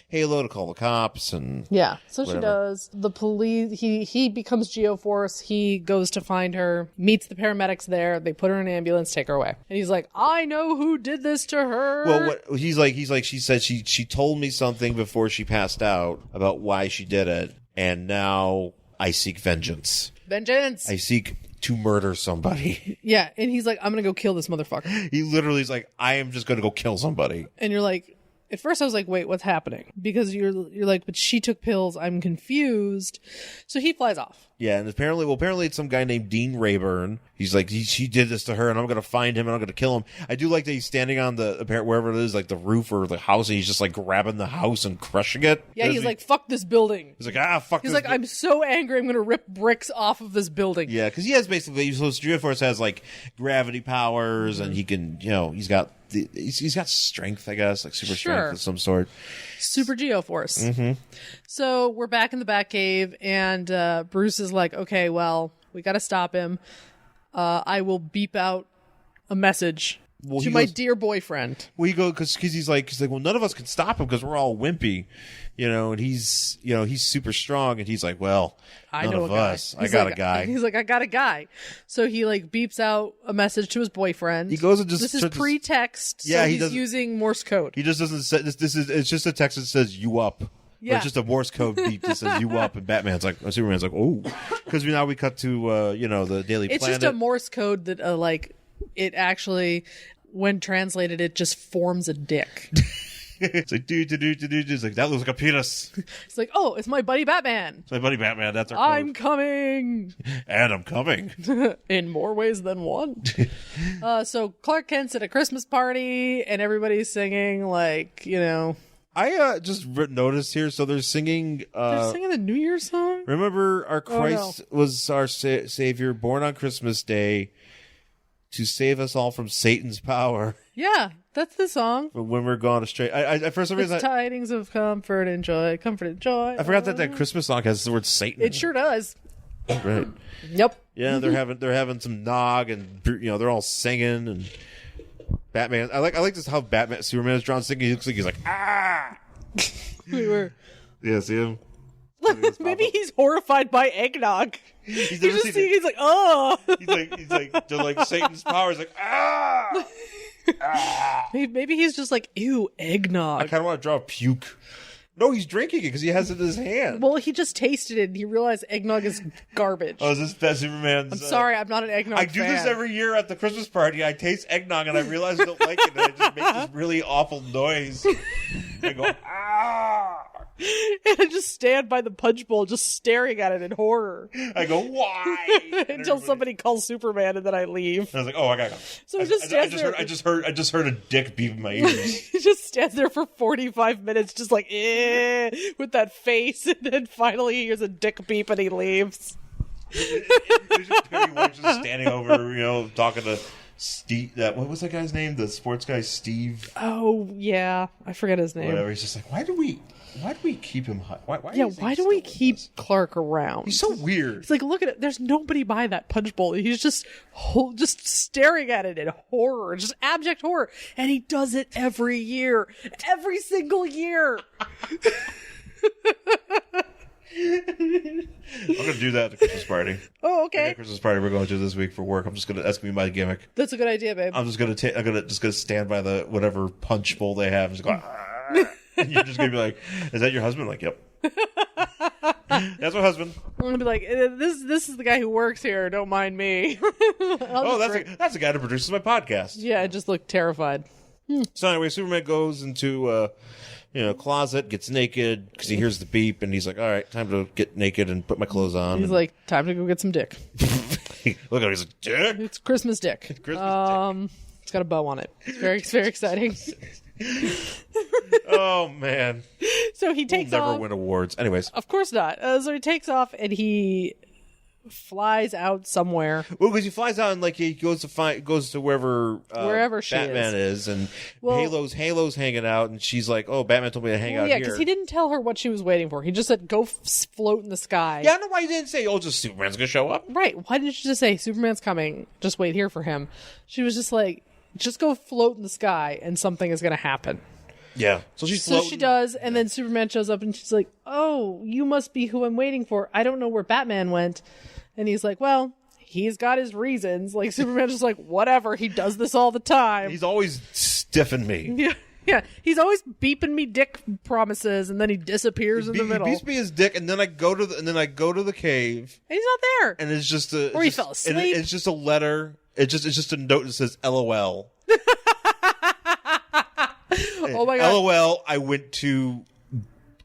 Halo to call the cops. And yeah. So whatever. She does. The police, he becomes Geo-Force. He goes to find her, meets the paramedics there. They put her in an ambulance, take her away. And he's like, I know who did this to her. Well, he's like, she said she told me something before she passed out about why she did it. And now I seek vengeance. I seek to murder somebody. Yeah, and he's like, I'm going to go kill this motherfucker. He literally is like, I am just going to go kill somebody. And you're like, at first I was like, wait, what's happening? Because you're like, but she took pills. I'm confused. So he flies off. Yeah, and apparently it's some guy named Dean Rayburn. He's like, she did this to her, and I'm going to find him, and I'm going to kill him. I do like that he's standing on wherever it is, like the roof or the house, and he's just like grabbing the house and crushing it. Yeah, he's like, fuck this building. He's like, fuck this. He's like, I'm so angry, I'm going to rip bricks off of this building. Yeah, because he has basically, so Geo-Force has like gravity powers, and he can, he's got strength, I guess, like super strength of some sort. Super Geo-Force. Mm-hmm. So we're back in the Batcave, and Bruce is like, okay, well, we got to stop him. I will beep out a message to my dear boyfriend. Well, he goes because he's like, well, none of us can stop him because we're all wimpy, and he's super strong, and he's like, well, I none know of a guy. us. I got a guy. He's like, I got a guy. So he like beeps out a message to his boyfriend. He goes and just this is pre-text. Yeah, so he's using Morse code. He just doesn't say this is. It's just a text that says "you up." Yeah. Or it's just a Morse code beep that says "you up," and Superman's like, oh, because now we cut to the Daily Planet. It's just a Morse code that like it actually, when translated, it just forms a dick. It's like It's like that looks like a penis. It's like, oh, it's my buddy Batman. It's my buddy Batman. That's our code. I'm coming, and I'm coming in more ways than one. So Clark Kent's at a Christmas party, and everybody's singing like I just noticed here, so they're singing the New Year's song? Remember, our Christ was our Savior, born on Christmas Day to save us all from Satan's power. Yeah, that's the song. But when we're gone astray. I for some reason... tidings of comfort and joy, comfort and joy. I forgot that Christmas song has the word Satan. It sure does. Right. Yep. Yeah, they're having some nog, and they're all singing, and Batman. I like this how Superman is drawn singing. He looks like he's like We were. Yeah, see him. Maybe he's horrified by eggnog. He's never seen it. He's like, oh. He's like they're like Satan's power. He's like Maybe he's just like, ew, eggnog. I kind of want to draw a puke. No, he's drinking it because he has it in his hand. Well, he just tasted it and he realized eggnog is garbage. Oh, is this Best Superman's? I'm sorry, I'm not an eggnog fan. I do this every year at the Christmas party. I taste eggnog and I realize I don't like it, and I just make this really awful noise. I go, And I just stand by the punch bowl just staring at it in horror. I go, why? Until somebody calls Superman and then I leave. And I was like, oh, I gotta go. So he just stands there. I just heard a dick beep in my ears. He just stands there for 45 minutes just like, with that face, and then finally he hears a dick beep and he leaves. There's just Pennywise just standing over, talking to Steve. What was that guy's name? The sports guy, Steve. Oh yeah, I forget his name. Whatever. He's just like, why do we keep him? Why do we keep Clark around? He's so weird. It's like, look at it. There's nobody by that punch bowl. He's just staring at it in horror, just abject horror, and he does it every year, every single year. I'm gonna do that at the Christmas party. Oh, okay. The Christmas party we're going to this week for work. That's gonna be my gimmick. That's a good idea, babe. I'm just gonna stand by the whatever punch bowl they have and just go. And you're just gonna be like, "Is that your husband?" Like, yep. That's my husband. I'm gonna be like, this is the guy who works here. Don't mind me. That's the guy that produces my podcast. Yeah, I just look terrified. So anyway, Superman goes into closet, gets naked because he hears the beep, and he's like, all right, time to get naked and put my clothes on. He's like, time to go get some dick. Look at him, he's like, dick? It's Christmas dick. It's Christmas dick. It's got a bow on it. It's very exciting. Oh, man. So he takes off. Never win awards. Anyways. Of course not. So he takes off and he flies out somewhere. Well, because he flies out and like he goes to wherever she Batman is, and Halo's hanging out, and she's like, "Oh, Batman told me to hang out here." Yeah, because he didn't tell her what she was waiting for. He just said, "Go float in the sky." Yeah, I don't know why he didn't say, "Oh, just Superman's gonna show up." Right? Why didn't you just say Superman's coming? Just wait here for him. She was just like, "Just go float in the sky, and something is gonna happen." Yeah. So she does, and then Superman shows up, and she's like, "Oh, you must be who I'm waiting for. I don't know where Batman went." And he's like, well, he's got his reasons. Like, Superman's just like, whatever. He does this all the time. He's always stiffing me. Yeah. He's always beeping me dick promises, and then he disappears in the middle. He beeps me his dick, and then I go to the cave. And he's not there. And it's just he fell asleep. It's just a letter. It's just a note that says LOL. Oh my god. LOL, I went to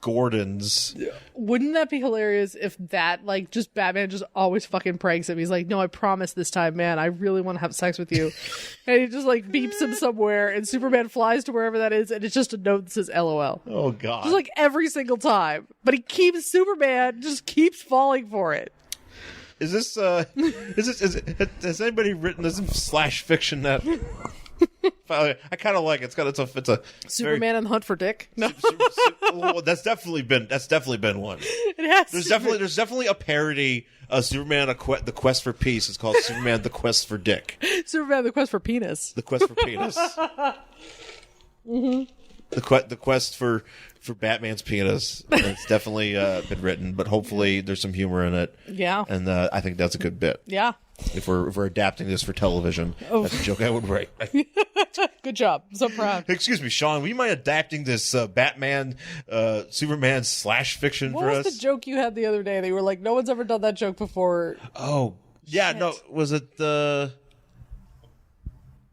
Gordon's. Wouldn't that be hilarious if that, like, just Batman just always fucking pranks him? He's like, no, I promise this time, man, I really want to have sex with you. And he just, like, beeps him somewhere, and Superman flies to wherever that is, and it's just a note that says LOL. Oh, God. Just, like, every single time. But Superman just keeps falling for it. Has anybody written this / fiction that... I kind of like it. It's a Superman and the Hunt for Dick. No, well, that's definitely been one. It has. There's definitely a parody of Superman, the Quest for Peace. It's called Superman: The Quest for Dick. Superman: The Quest for Penis. The Quest for Penis. Mm-hmm. The quest for Batman's penis. It's definitely been written, but hopefully there's some humor in it. Yeah, and I think that's a good bit. Yeah. If we're adapting this for television, that's a joke I would write. Good job. I'm so proud. Excuse me, Sean. Would you mind adapting this Batman, Superman / fiction for us? What was the joke you had the other day? They were like, no one's ever done that joke before. Oh, yeah. Shit. No, was it the...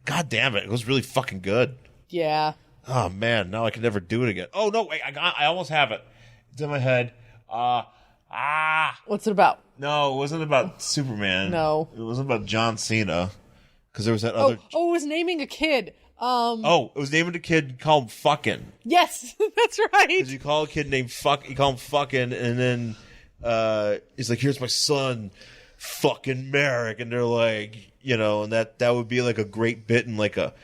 God damn it. It was really fucking good. Yeah. Oh, man. Now I can never do it again. Oh, no. Wait, I almost have it. It's in my head. What's it about? No, it wasn't about Superman. No. It wasn't about John Cena. Because there was that other... Oh, it was naming a kid. It was naming the kid, call him fucking. Yes, that's right. Because you call a kid named you call him fucking, and then he's like, here's my son, fucking Merrick, and they're like, and that would be like a great bit in like a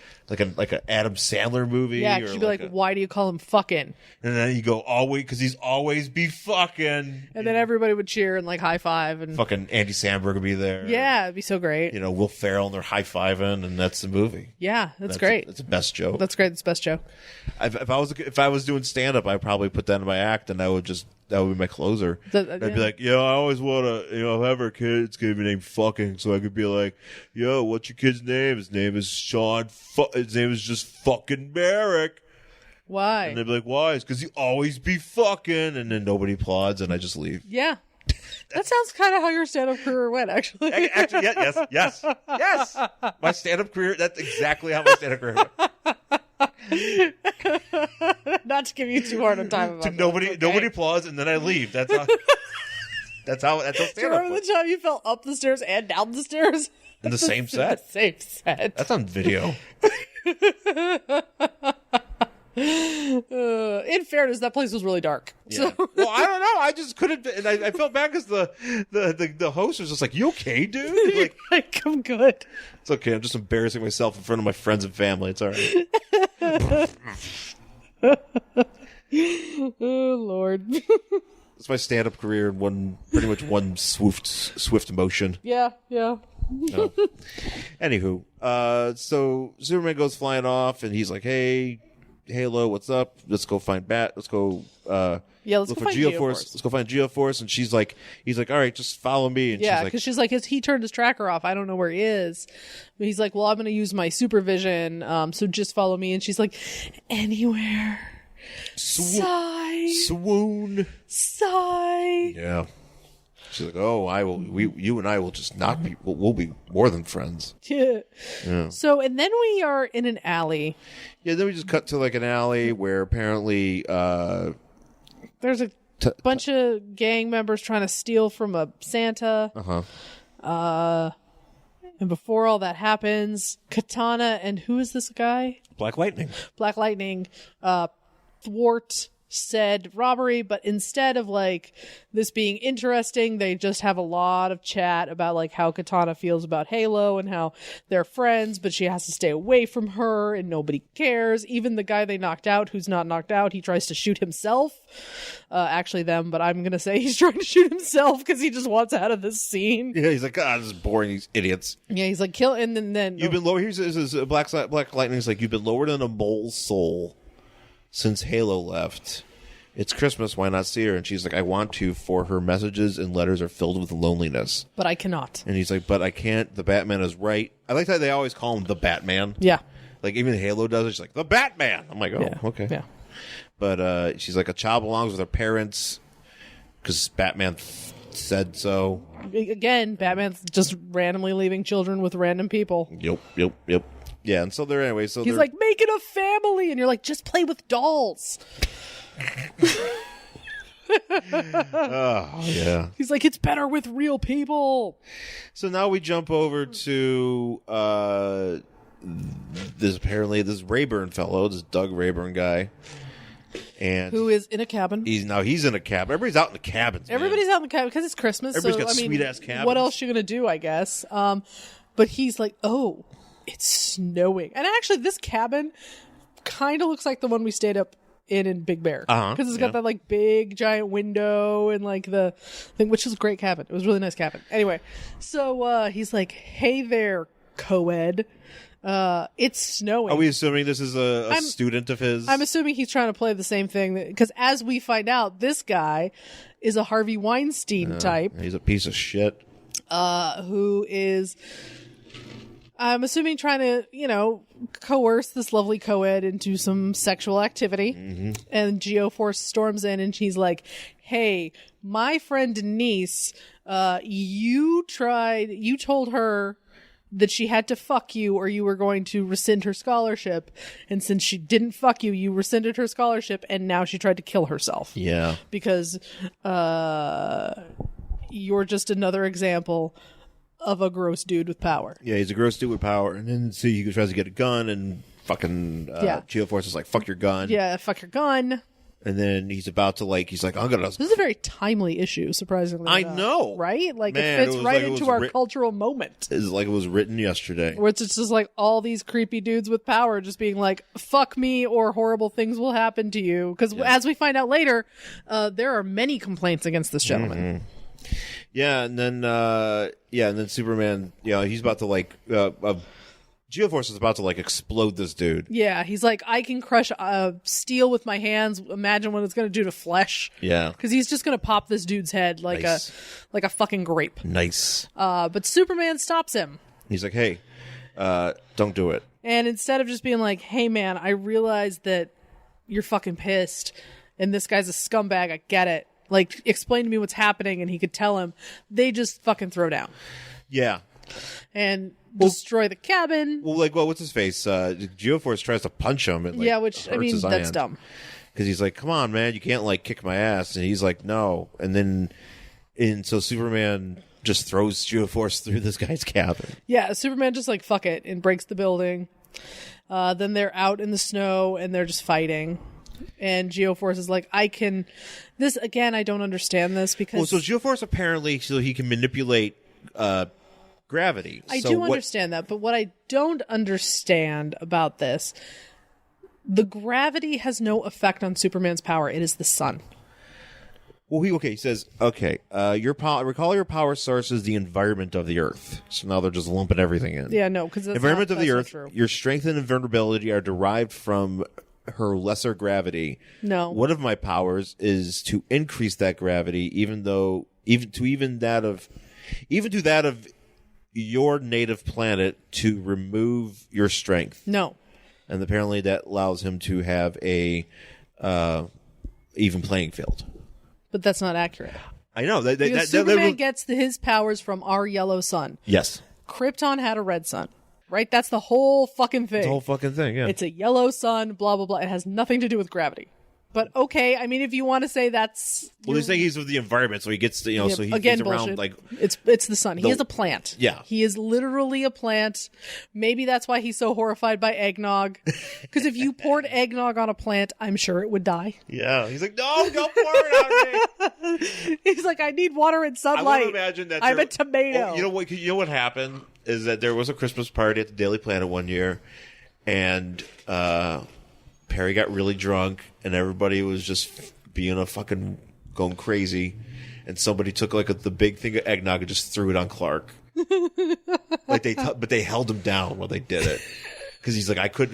Adam Sandler movie. Yeah, she'd be like, why do you call him fucking? And then you go, always, because he's always be fucking. And then everybody would cheer and like high five. And fucking Andy Samberg would be there. Yeah, it'd be so great. Will Ferrell, and they're high fiving, and that's the movie. Yeah, that's great. That's the best joke. That's great. That's the best joke. If I was doing stand up, I'd probably put that in my act, and that would be my closer. I'd be like, I always want to, have our kid's gonna be named fucking, so I could be like, what's your kid's name? His name is Sean. His name is just fucking Merrick. Why? And they'd be like, why? It's because he always be fucking, and then nobody applauds, and I just leave. Yeah. That sounds kind of how your stand-up career went, actually. Actually, yes. My stand-up career, that's exactly how my stand-up career went. Not to give you too hard a time about nobody applauds, and then I leave. That's how stand-up. Do you remember the time you fell up the stairs and down the stairs? In the same set? The same set. That's on video. In fairness, that place was really dark. Yeah. So. Well, I don't know. I just couldn't. And I felt bad because the host was just like, "You okay, dude?" Like, I'm good. It's okay. I'm just embarrassing myself in front of my friends and family. It's all right. Oh Lord. It's my stand-up career in pretty much one swift motion. Yeah. No. Anywho, so Superman goes flying off, and he's like, "Hey, Halo, what's up? Let's go find Let's go. Let's go find Geo-Force. Let's go find Geo-Force." And he's like, "All right, just follow me." And she's like, he turned his tracker off. I don't know where he is. But he's like, "Well, I'm going to use my supervision. So just follow me." And she's like, "Anywhere." Sigh. Swoon. Sigh. Yeah. She's like, "Oh, I will. You and I will just not be. We'll be more than friends." Yeah. So, and then we are in an alley. Yeah. Then we just cut to like an alley where apparently there's a bunch of gang members trying to steal from a Santa. And before all that happens, Katana and who is this guy? Black Lightning. Thwart said robbery, but instead of like this being interesting, they just have a lot of chat about like how Katana feels about Halo and how they're friends, but she has to stay away from her and nobody cares. Even the guy they knocked out, who's not knocked out, he tries to shoot himself. Actually them, but I'm gonna say he's trying to shoot himself because he just wants out of this scene. Yeah, he's like, "God, this is boring, these idiots." Yeah, he's like, kill, and then you've been lower. Here's Black Lightning's like, "You've been lower than a mole's soul since Halo left. It's Christmas, why not see her?" And she's like, "I want to, for her messages and letters are filled with loneliness. But I cannot." And he's like, "But I can't. The Batman is right." I like how they always call him the Batman. Yeah. Like, even Halo does it. She's like, "The Batman." I'm like, "Oh, okay." Yeah. But she's like, "A child belongs with her parents because Batman said so." Again, Batman's just randomly leaving children with random people. Yep. Yeah, and so they're anyway. So he's like, "Make it a family," and you're like, "Just play with dolls." Oh yeah. He's like, "It's better with real people." So now we jump over to this Rayburn fellow, this Doug Rayburn guy, and who is in a cabin. He's in a cabin. Everybody's out in the cabins. Everybody's out in the cabin because it's Christmas. Everybody's got sweet ass cabins. What else you gonna do? I guess. But he's like, "Oh, it's snowing," and actually, this cabin kind of looks like the one we stayed up in Big Bear, because it's got that like big giant window and like the thing, which is a great cabin. It was a really nice cabin. Anyway, so he's like, "Hey there, co-ed. It's snowing." Are we assuming this is a student of his? I'm assuming he's trying to play the same thing, because as we find out, this guy is a Harvey Weinstein type. He's a piece of shit. Who is, I'm assuming, trying to, coerce this lovely co-ed into some sexual activity. Mm-hmm. And Geo-Force storms in and she's like, "Hey, my friend Denise, you told her that she had to fuck you or you were going to rescind her scholarship. And since she didn't fuck you, you rescinded her scholarship, and now she tried to kill herself." Yeah. Because you're just another example of a gross dude with power. Yeah, he's a gross dude with power. And then he tries to get a gun and fucking Geo-Force is like, fuck your gun. Yeah, fuck your gun. And then he's about to he's like, I'm gonna. This is a very timely issue, surprisingly. I know, right? Like it fits right into our cultural moment. It's like it was written yesterday. Where it's just like all these creepy dudes with power just being like, "Fuck me," or horrible things will happen to you. Because as we find out later, there are many complaints against this gentleman. Mm-hmm. Yeah, and then Superman. He's about to Geo-Force is about to explode this dude. Yeah, he's like, I can crush steel with my hands. Imagine what it's going to do to flesh. Yeah, because he's just going to pop this dude's head like a fucking grape. Nice. But Superman stops him. He's like, hey, don't do it. And instead of just being like, hey man, I realize that you're fucking pissed, and this guy's a scumbag. I get it. Like, explain to me what's happening, and he could tell him. They just fucking throw down. Yeah. And destroy the cabin. Well, what's his face? Geo-Force tries to punch him. And, which, I mean, that's dumb. Because he's like, come on, man, you can't, kick my ass. And he's like, no. And so Superman just throws Geo-Force through this guy's cabin. Yeah, Superman just, fuck it, and breaks the building. Then they're out in the snow, and they're just fighting. And Geo-Force is like, I don't understand this because... Well, so Geo-Force apparently, so he can manipulate... gravity. I do understand that, but what I don't understand about this, the gravity has no effect on Superman's power. It is the sun. Well, he says, recall your power source is the environment of the Earth. So now they're just lumping everything in. Yeah, no, because environment of the Earth, your strength and invulnerability are derived from her lesser gravity. No. One of my powers is to increase that gravity, even to that of your native planet, to remove your strength. No. And apparently that allows him to have a even playing field. But that's not accurate. I know. Superman gets his powers from our yellow sun. Yes. Krypton had a red sun. Right? That's the whole fucking thing. The whole fucking thing, yeah. It's a yellow sun, blah, blah, blah. It has nothing to do with gravity. But okay, I mean, if you want to say that's... Well, they say he's with the environment, so he gets to, so he's around, It's the sun. He is a plant. Yeah. He is literally a plant. Maybe that's why he's so horrified by eggnog. Because if you poured eggnog on a plant, I'm sure it would die. Yeah. He's like, no, don't pour it on me. He's like, I need water and sunlight. I want to imagine that I'm a tomato. Oh, you know what happened? Is that there was a Christmas party at the Daily Planet one year, and... Perry got really drunk, and everybody was just being going crazy. And somebody took the big thing of eggnog and just threw it on Clark. But they held him down while they did it, because he's like, I could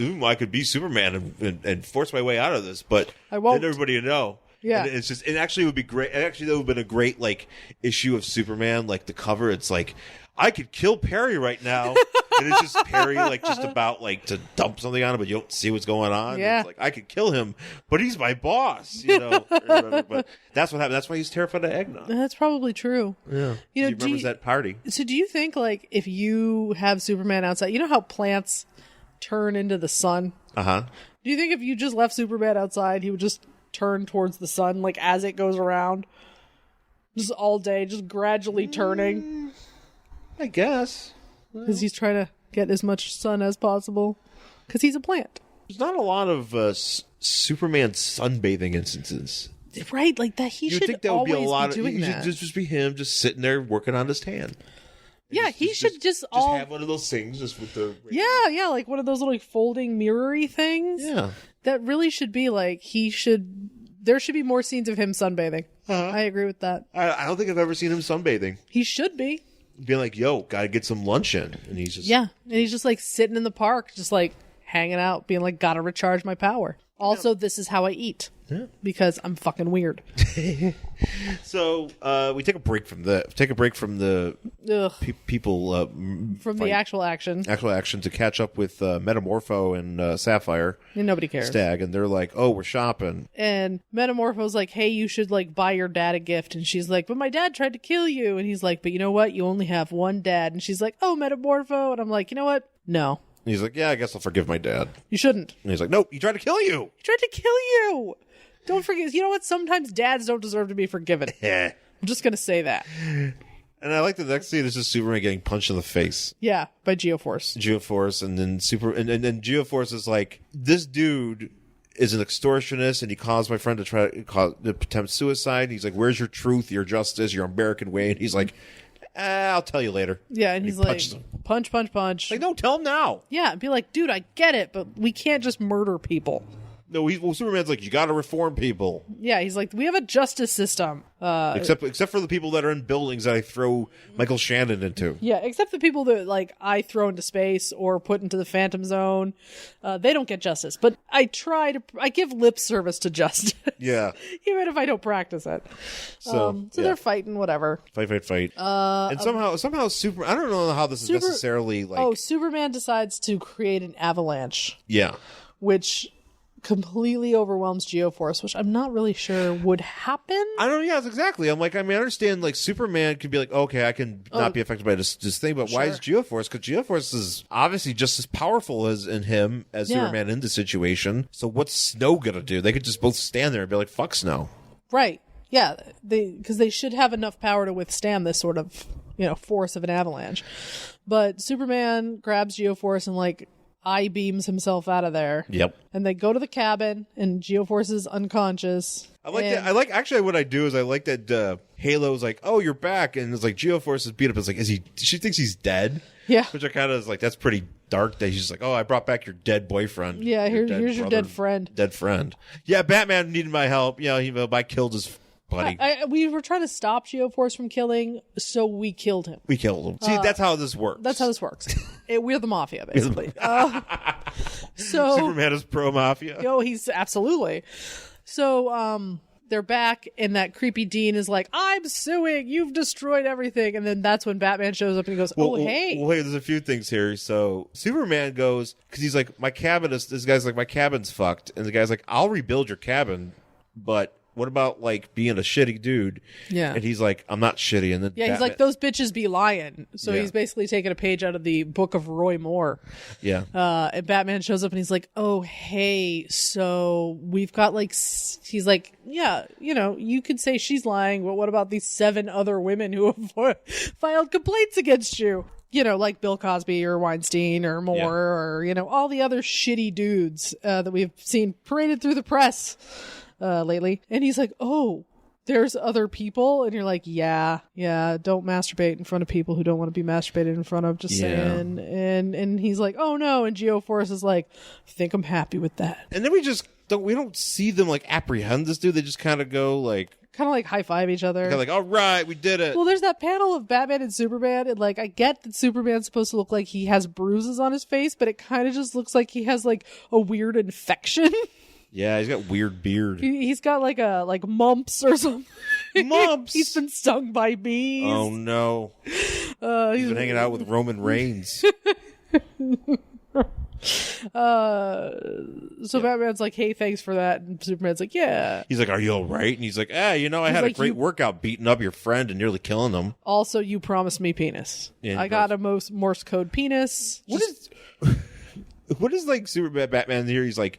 be Superman and force my way out of this, but I won't. Then everybody would know. Yeah, and it's just, it actually would be great. Actually, that would have been a great issue of Superman, the cover. It's like, I could kill Perry right now. And it's just Perry, just about, to dump something on him, but you don't see what's going on. Yeah. It's I could kill him, but he's my boss, But that's what happened. That's why he's terrified of eggnog. That's probably true. Yeah. He remembers that party. So do you think, if you have Superman outside, you know how plants turn into the sun? Uh-huh. Do you think if you just left Superman outside, he would just turn towards the sun, as it goes around? Just all day, just gradually turning? I guess. Because he's trying to get as much sun as possible. Because he's a plant. There's not a lot of Superman sunbathing instances. Right, that he should think that would be a lot of doing that. Should just be him just sitting there working on his tan. Yeah, he should just have one of those things just with the... Yeah, one of those little folding mirror-y things. Yeah. That really should be there should be more scenes of him sunbathing. Uh-huh. I agree with that. I don't think I've ever seen him sunbathing. He should be. Being like, yo, gotta get some lunch in. And he's just... Yeah, and he's just sitting in the park, just hanging out, being like, gotta recharge my power. Also, this is how I eat. Yeah. Because I'm fucking weird. So we take a break from the people from the actual action to catch up with Metamorpho and Sapphire. And nobody cares. Stag, and they're like, oh, we're shopping. And Metamorpho's like, hey, you should buy your dad a gift. And she's like, but my dad tried to kill you. And he's like, but you know what? You only have one dad. And she's like, oh, Metamorpho. And I'm like, you know what? No. And he's like, yeah, I guess I'll forgive my dad. You shouldn't. And he's like, nope, he tried to kill you. He tried to kill you. Don't forget. You know what? Sometimes dads don't deserve to be forgiven. I'm just going to say that. And I like the next scene is just Superman getting punched in the face. Yeah, by Geo-Force. Geo-Force, and then and then Geo-Force is like, this dude is an extortionist, and he caused my friend to attempt suicide. He's like, where's your truth, your justice, your American way? And he's like, I'll tell you later. Yeah, and he's like, punch. Like, no, tell him now. Yeah, be like, dude, I get it, but we can't just murder people. No, Superman's like, you got to reform people. Yeah, he's like, we have a justice system. Except for the people that are in buildings that I throw Michael Shannon into. Yeah, except the people that like I throw into space or put into the Phantom Zone. They don't get justice. But I give lip service to justice. Yeah. Even if I don't practice it. So they're fighting, whatever. Fight. And somehow I don't know how this is necessarily like. Oh, Superman decides to create an avalanche. Yeah. Which completely overwhelms Geo-Force, which I'm not really sure would happen. I don't know. Yeah, exactly. I'm like, I understand, like, Superman could be like, okay, I can not be affected by this thing, but why is Geo-Force? Because Geo-Force is obviously just as powerful as Superman in the situation. So what's Snow gonna do? They could just both stand there and be like, fuck Snow. Right. Yeah. Because they should have enough power to withstand this sort of, force of an avalanche. But Superman grabs Geo-Force and, like, beams himself out of there. Yep. And they go to the cabin, and Geo-Force is unconscious. I like that. Actually, what I do is I like that Halo's like, oh, you're back. And it's like, Geo-Force is beat up. It's like, she thinks he's dead. Yeah. Which I kind of is like, that's pretty dark that he's like, oh, I brought back your dead boyfriend. Yeah, here's your dead friend. Dead friend. Yeah, Batman needed my help. I killed his buddy. We were trying to stop Geo-Force from killing, so we killed him. See, that's how this works. That's how this works. We're the mafia, basically. So Superman is pro-mafia. He's absolutely. So they're back, and that creepy Dean is like, I'm suing. You've destroyed everything. And then that's when Batman shows up, and he goes, hey. Well, there's a few things here. So Superman goes, because he's like, this guy's like, my cabin's fucked. And the guy's like, I'll rebuild your cabin, but what about, like, being a shitty dude? Yeah. And he's like, I'm not shitty. And then he's like, those bitches be lying. So he's basically taking a page out of the book of Roy Moore. Yeah. And Batman shows up and he's like, oh, hey, so we've got, like, he's like, yeah, you could say she's lying, but what about these 7 other women who have filed complaints against you? Like Bill Cosby or Weinstein or Moore or, all the other shitty dudes that we've seen paraded through the press lately. And he's like, oh, there's other people? And you're like, yeah, don't masturbate in front of people who don't want to be masturbated in front of, just saying. And he's like, oh no. And Geo-Force is like, I think I'm happy with that. And then we don't see them like apprehend this dude. They just kind of go like high five each other. They're like, all right, we did it. Well, there's that panel of Batman and Superman, and like, I get that Superman's supposed to look like he has bruises on his face, but it kind of just looks like he has like a weird infection. Yeah, he's got weird beard. He's got like mumps or something. Mumps? He's been stung by bees. Oh no. He's been hanging out with Roman Reigns. Batman's like, hey, thanks for that. And Superman's like, yeah. He's like, are you all right? And he's like, I had a great workout beating up your friend and nearly killing him. Also, you promised me penis. Yeah, I got a Morse code penis. What is like Superman Batman here? He's like,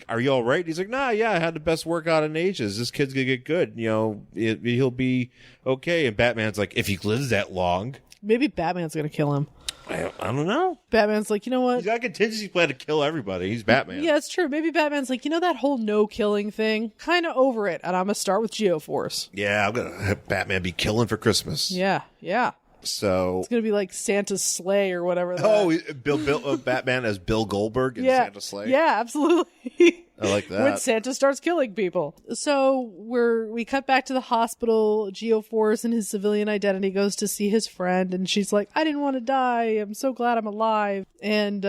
are you all right? He's like, nah, yeah, I had the best workout in ages. This kid's gonna get good. He'll be okay. And Batman's like, if he lives that long, maybe Batman's gonna kill him. I don't know. Batman's like, you know what? He's got a contingency plan to kill everybody. He's Batman. Yeah, it's true. Maybe Batman's like, that whole no killing thing, kind of over it. And I'm gonna start with Geo-Force. Yeah, I'm gonna have Batman be killing for Christmas. Yeah. So it's gonna be like Santa's sleigh or whatever. Bill Batman as Bill Goldberg in Santa's sleigh. Yeah, absolutely. I like that. When Santa starts killing people. So we cut back to the hospital. Geo-Force in his civilian identity goes to see his friend, and she's like, I didn't want to die. I'm so glad I'm alive. And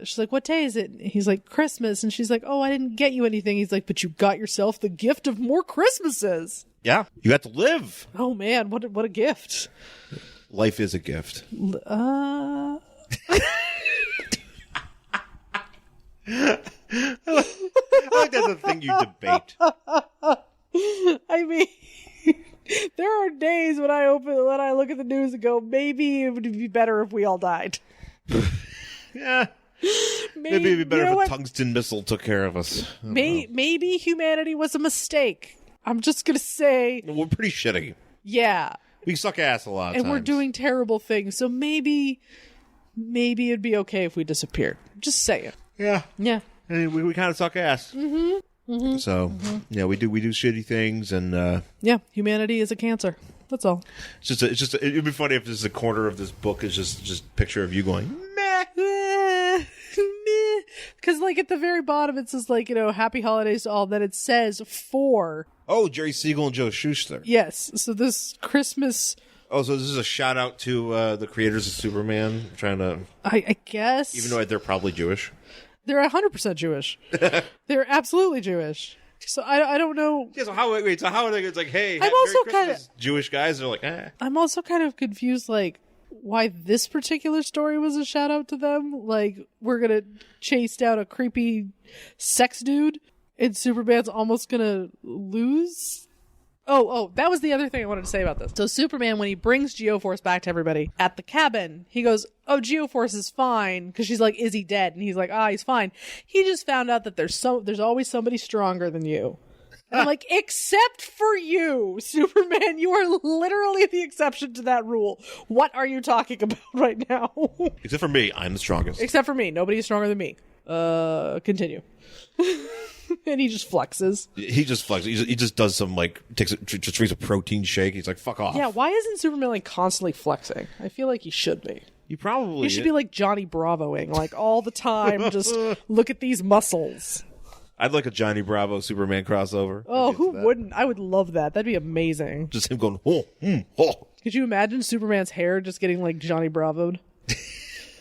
she's like, what day is it? And he's like, Christmas. And she's like, oh, I didn't get you anything. He's like, but you got yourself the gift of more Christmases. Yeah, you got to live. Oh man, what a gift. Life is a gift. I like that's a thing you debate. I mean, there are days when I look at the news and go, maybe it would be better if we all died. Yeah. Maybe it'd be better if a tungsten missile took care of us. Maybe humanity was a mistake. I'm just going to say. We're pretty shitty. Yeah. We suck ass a lot of and times. we're doing terrible things. So maybe it'd be okay if we disappeared. Just saying. Yeah. Yeah. And we kind of suck ass. So yeah, we do shitty things, and yeah, humanity is a cancer. That's all. It'd be funny if this is a corner of this book is just a picture of you going meh. Because like at the very bottom it says like, happy holidays to all. Then it says for. Oh, Jerry Siegel and Joe Shuster. Yes. So this Christmas. Oh, so this is a shout out to the creators of Superman. Trying to. I guess. Even though they're probably Jewish. They're 100% Jewish. They're absolutely Jewish. So I don't know. Yeah. So how are they? It's like, hey, I'm also kind of Jewish guys. They're like, eh. I'm also kind of confused, like why this particular story was a shout out to them. Like we're gonna chase down a creepy sex dude, and Superman's almost gonna lose. Oh, that was the other thing I wanted to say about this. So Superman, when he brings Geo-Force back to everybody at the cabin, he goes, oh, Geo-Force is fine. Because she's like, is he dead? And he's like, he's fine. He just found out that there's always somebody stronger than you. And I'm like, except for you, Superman, you are literally the exception to that rule. What are you talking about right now? Except for me, I'm the strongest. Except for me. Nobody is stronger than me. Continue. And he just flexes. He just flexes. He just does some just drinks a protein shake. He's like, fuck off. Yeah, why isn't Superman like constantly flexing? I feel like he should be. He should be like Johnny Bravoing, like all the time. Just look at these muscles. I'd like a Johnny Bravo Superman crossover. Oh, who wouldn't? I would love that. That'd be amazing. Just him going, oh. Could you imagine Superman's hair just getting like Johnny Bravoed?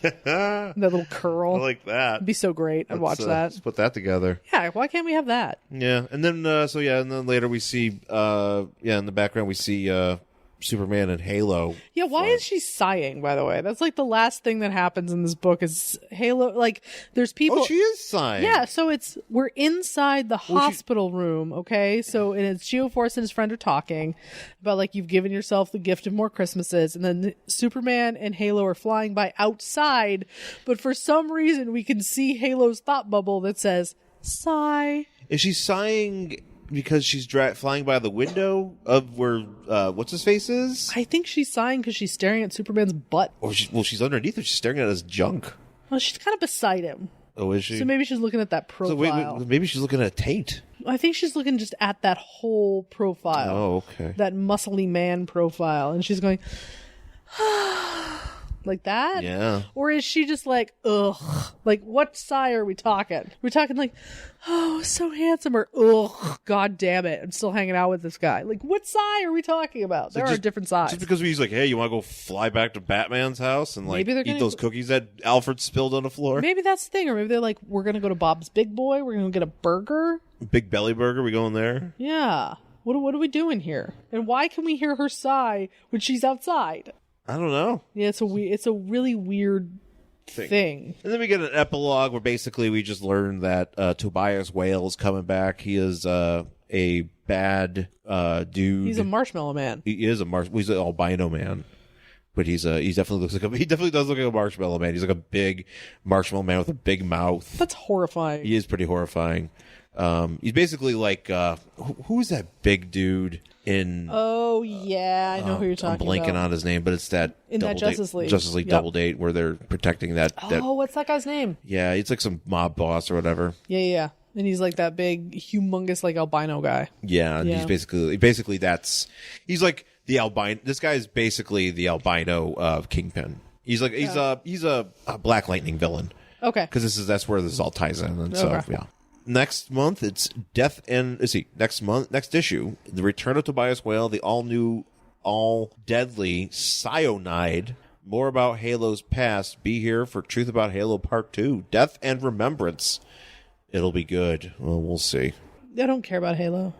That little curl. I like that. It'd be so great. I'd watch that. Let's put that together. Yeah, why can't we have that? Yeah, and then and then later we see in the background we see Superman and Halo. Yeah, why is she sighing, by the way? That's like the last thing that happens in this book is Halo, like there's people. Oh, she is sighing. Yeah, so we're inside the hospital room, okay? So and it's Geo-Force and his friend are talking about like you've given yourself the gift of more Christmases, and then Superman and Halo are flying by outside, but for some reason we can see Halo's thought bubble that says sigh. Is she sighing because she's flying by the window of where what's his face is? I think she's sighing because she's staring at Superman's butt. Or she's underneath her. She's staring at his junk. Well, she's kind of beside him. Oh, is she? So maybe she's looking at that profile. So wait, maybe she's looking at a taint. I think she's looking just at that whole profile. Oh, okay. That muscly man profile, and she's going like that. Yeah. Or is she just like, ugh? Like, what sigh are we talking? We're talking like, oh, so handsome, or ugh, god damn it, I'm still hanging out with this guy. Like, what sigh are we talking about? There are different sighs. Just because he's like, hey, you want to go fly back to Batman's house and like eat those cookies that Alfred spilled on the floor? Maybe that's the thing, or maybe they're like, we're gonna go to Bob's Big Boy. We're gonna get a burger. Big Belly Burger. We going there? Yeah. What are we doing here? And why can we hear her sigh when she's outside? I don't know. Yeah, it's a really weird thing. And then we get an epilogue where basically we just learn that Tobias Whale is coming back. He is a bad dude. He's a marshmallow man. He is he's an albino man. But he definitely does look like a marshmallow man. He's like a big marshmallow man with a big mouth. That's horrifying. He is pretty horrifying. He's basically like who's that big dude in? Oh yeah, I know who you're talking about. I'm blanking on his name, but it's that in that Justice League Double Date where they're protecting that. What's that guy's name? Yeah, he's like some mob boss or whatever. Yeah, and he's like that big, humongous, like albino guy. Yeah, and he's basically he's like the albino. This guy is basically the albino Kingpin. He's like he's a Black Lightning villain. Okay, because that's where this all ties in, and so yeah. Next month, it's Death and... Next issue, The Return of Tobias Whale, the all-new, all-deadly Cyanide. More about Halo's past. Be here for Truth About Halo Part 2. Death and Remembrance. It'll be good. Well, we'll see. I don't care about Halo.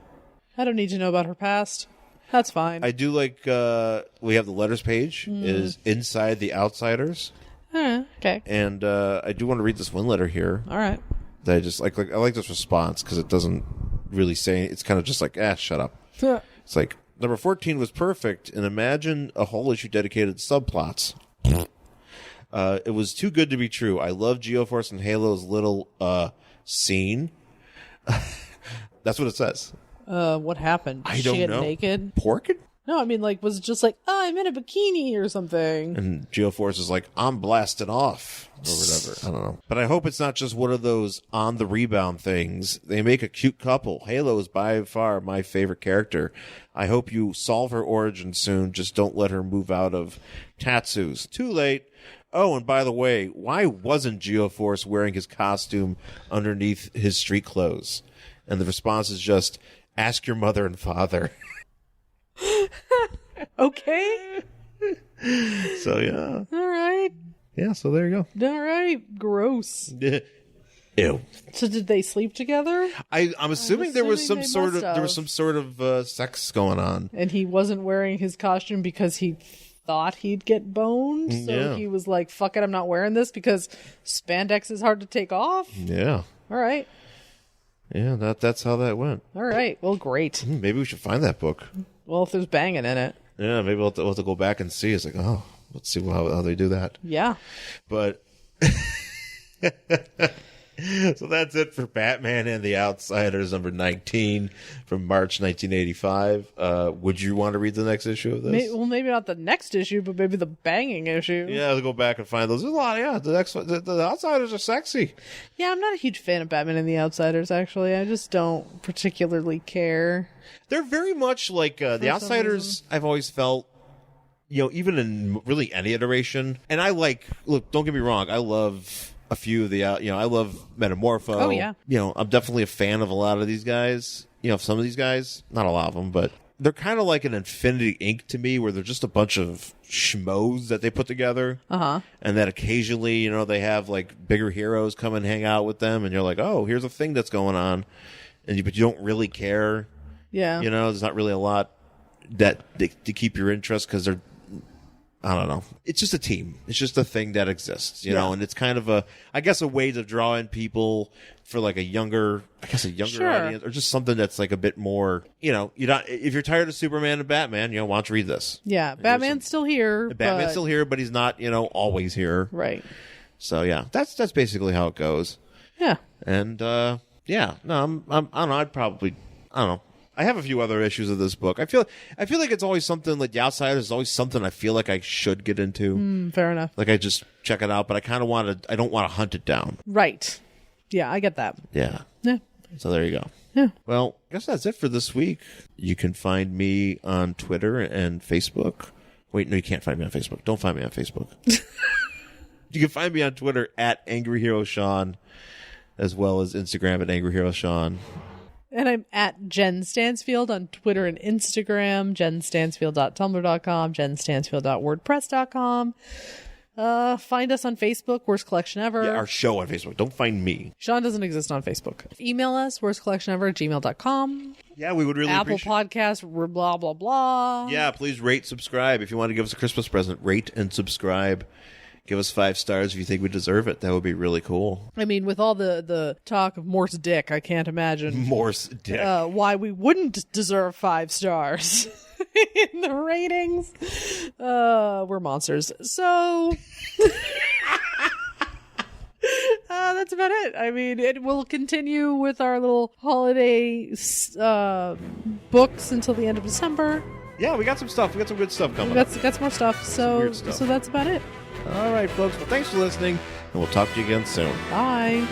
I don't need to know about her past. That's fine. I do like... we have the letters page. It is Inside the Outsiders. Okay. And I do want to read this one letter here. All right. That I just like I like this response because it doesn't really say it's kind of just like shut up. It's like number 14 was perfect, and imagine a whole issue dedicated to subplots. It was too good to be true. I love Geo-Force and Halo's little scene. That's what it says. What happened? Did she get naked? Pork? No, I mean, like, was it just like, oh, I'm in a bikini or something? And Geo-Force is like, I'm blasted off, or whatever. I don't know. But I hope it's not just one of those on the rebound things. They make a cute couple. Halo is by far my favorite character. I hope you solve her origin soon. Just don't let her move out of Tatsu's. Too late. Oh, and by the way, why wasn't Geo-Force wearing his costume underneath his street clothes? And the response is just, ask your mother and father. Okay. So, yeah. All right. Yeah, so there you go. All right. Gross. Ew. So did they sleep together? I'm assuming there was some sort of sex going on. And he wasn't wearing his costume because he thought he'd get boned. So he was like, fuck it, I'm not wearing this because spandex is hard to take off. Yeah. All right. Yeah, that's how that went. All right. Well, great. Maybe we should find that book. Well, if there's banging in it. Yeah, maybe we'll have to go back and see. It's like, oh, let's see how they do that. Yeah. But so that's it for Batman and the Outsiders, number 19 from March 1985. Would you want to read the next issue of this? Maybe not the next issue, but maybe the banging issue. Yeah, we'll go back and find those. There's a lot. Yeah, the next one. The Outsiders are sexy. Yeah, I'm not a huge fan of Batman and the Outsiders. Actually, I just don't particularly care. They're very much like the Outsiders. I've always felt, even in really any iteration, and I look. Don't get me wrong. I love a few of the I love Metamorpho. Oh yeah. I'm definitely a fan of a lot of these guys. Some of these guys, not a lot of them, but they're kind of like an Infinity Inc. to me, where they're just a bunch of schmoes that they put together. And that occasionally, they have like bigger heroes come and hang out with them, and you're like, oh, here's a thing that's going on, but you don't really care. Yeah. There's not really a lot to keep your interest because they're, I don't know. It's just a team. It's just a thing that exists, you know, and it's kind of a way to draw in people for like a younger audience, or just something that's like a bit more, if you're tired of Superman and Batman, why don't you read this? Yeah. Batman's still here. Batman's still here, but he's not, always here. Right. So yeah, that's basically how it goes. Yeah. And, I don't know. I have a few other issues of this book. I feel like it's always something like The Outsiders is always something I feel like I should get into. Fair enough. Like I just check it out, but I don't want to hunt it down. Right. Yeah, I get that. Yeah. Yeah. So there you go. Yeah. Well, I guess that's it for this week. You can find me on Twitter and Facebook. Wait, no, you can't find me on Facebook. Don't find me on Facebook. You can find me on Twitter at Angry Hero Sean, as well as Instagram at Angry Hero Sean. And I'm at Jen Stansfield on Twitter and Instagram, jenstansfield.tumblr.com, jenstansfield.wordpress.com. Find us on Facebook, Worst Collection Ever. Yeah, our show on Facebook. Don't find me. Sean doesn't exist on Facebook. Email us, worstcollectionever@gmail.com. Yeah, we would really Apple appreciate Podcast, blah, blah, blah. Yeah, please rate, subscribe. If you want to give us a Christmas present, rate and subscribe. Give us 5 stars if you think we deserve it. That would be really cool. I mean, with all the talk of Morse dick, I can't imagine Morse dick. Why we wouldn't deserve 5 stars in the ratings. We're monsters. So that's about it. I mean, it will continue with our little holiday books until the end of December. Yeah, we got some stuff. We got some good stuff coming. Got some more stuff. So that's about it. All right, folks. Well, thanks for listening, and we'll talk to you again soon. Bye.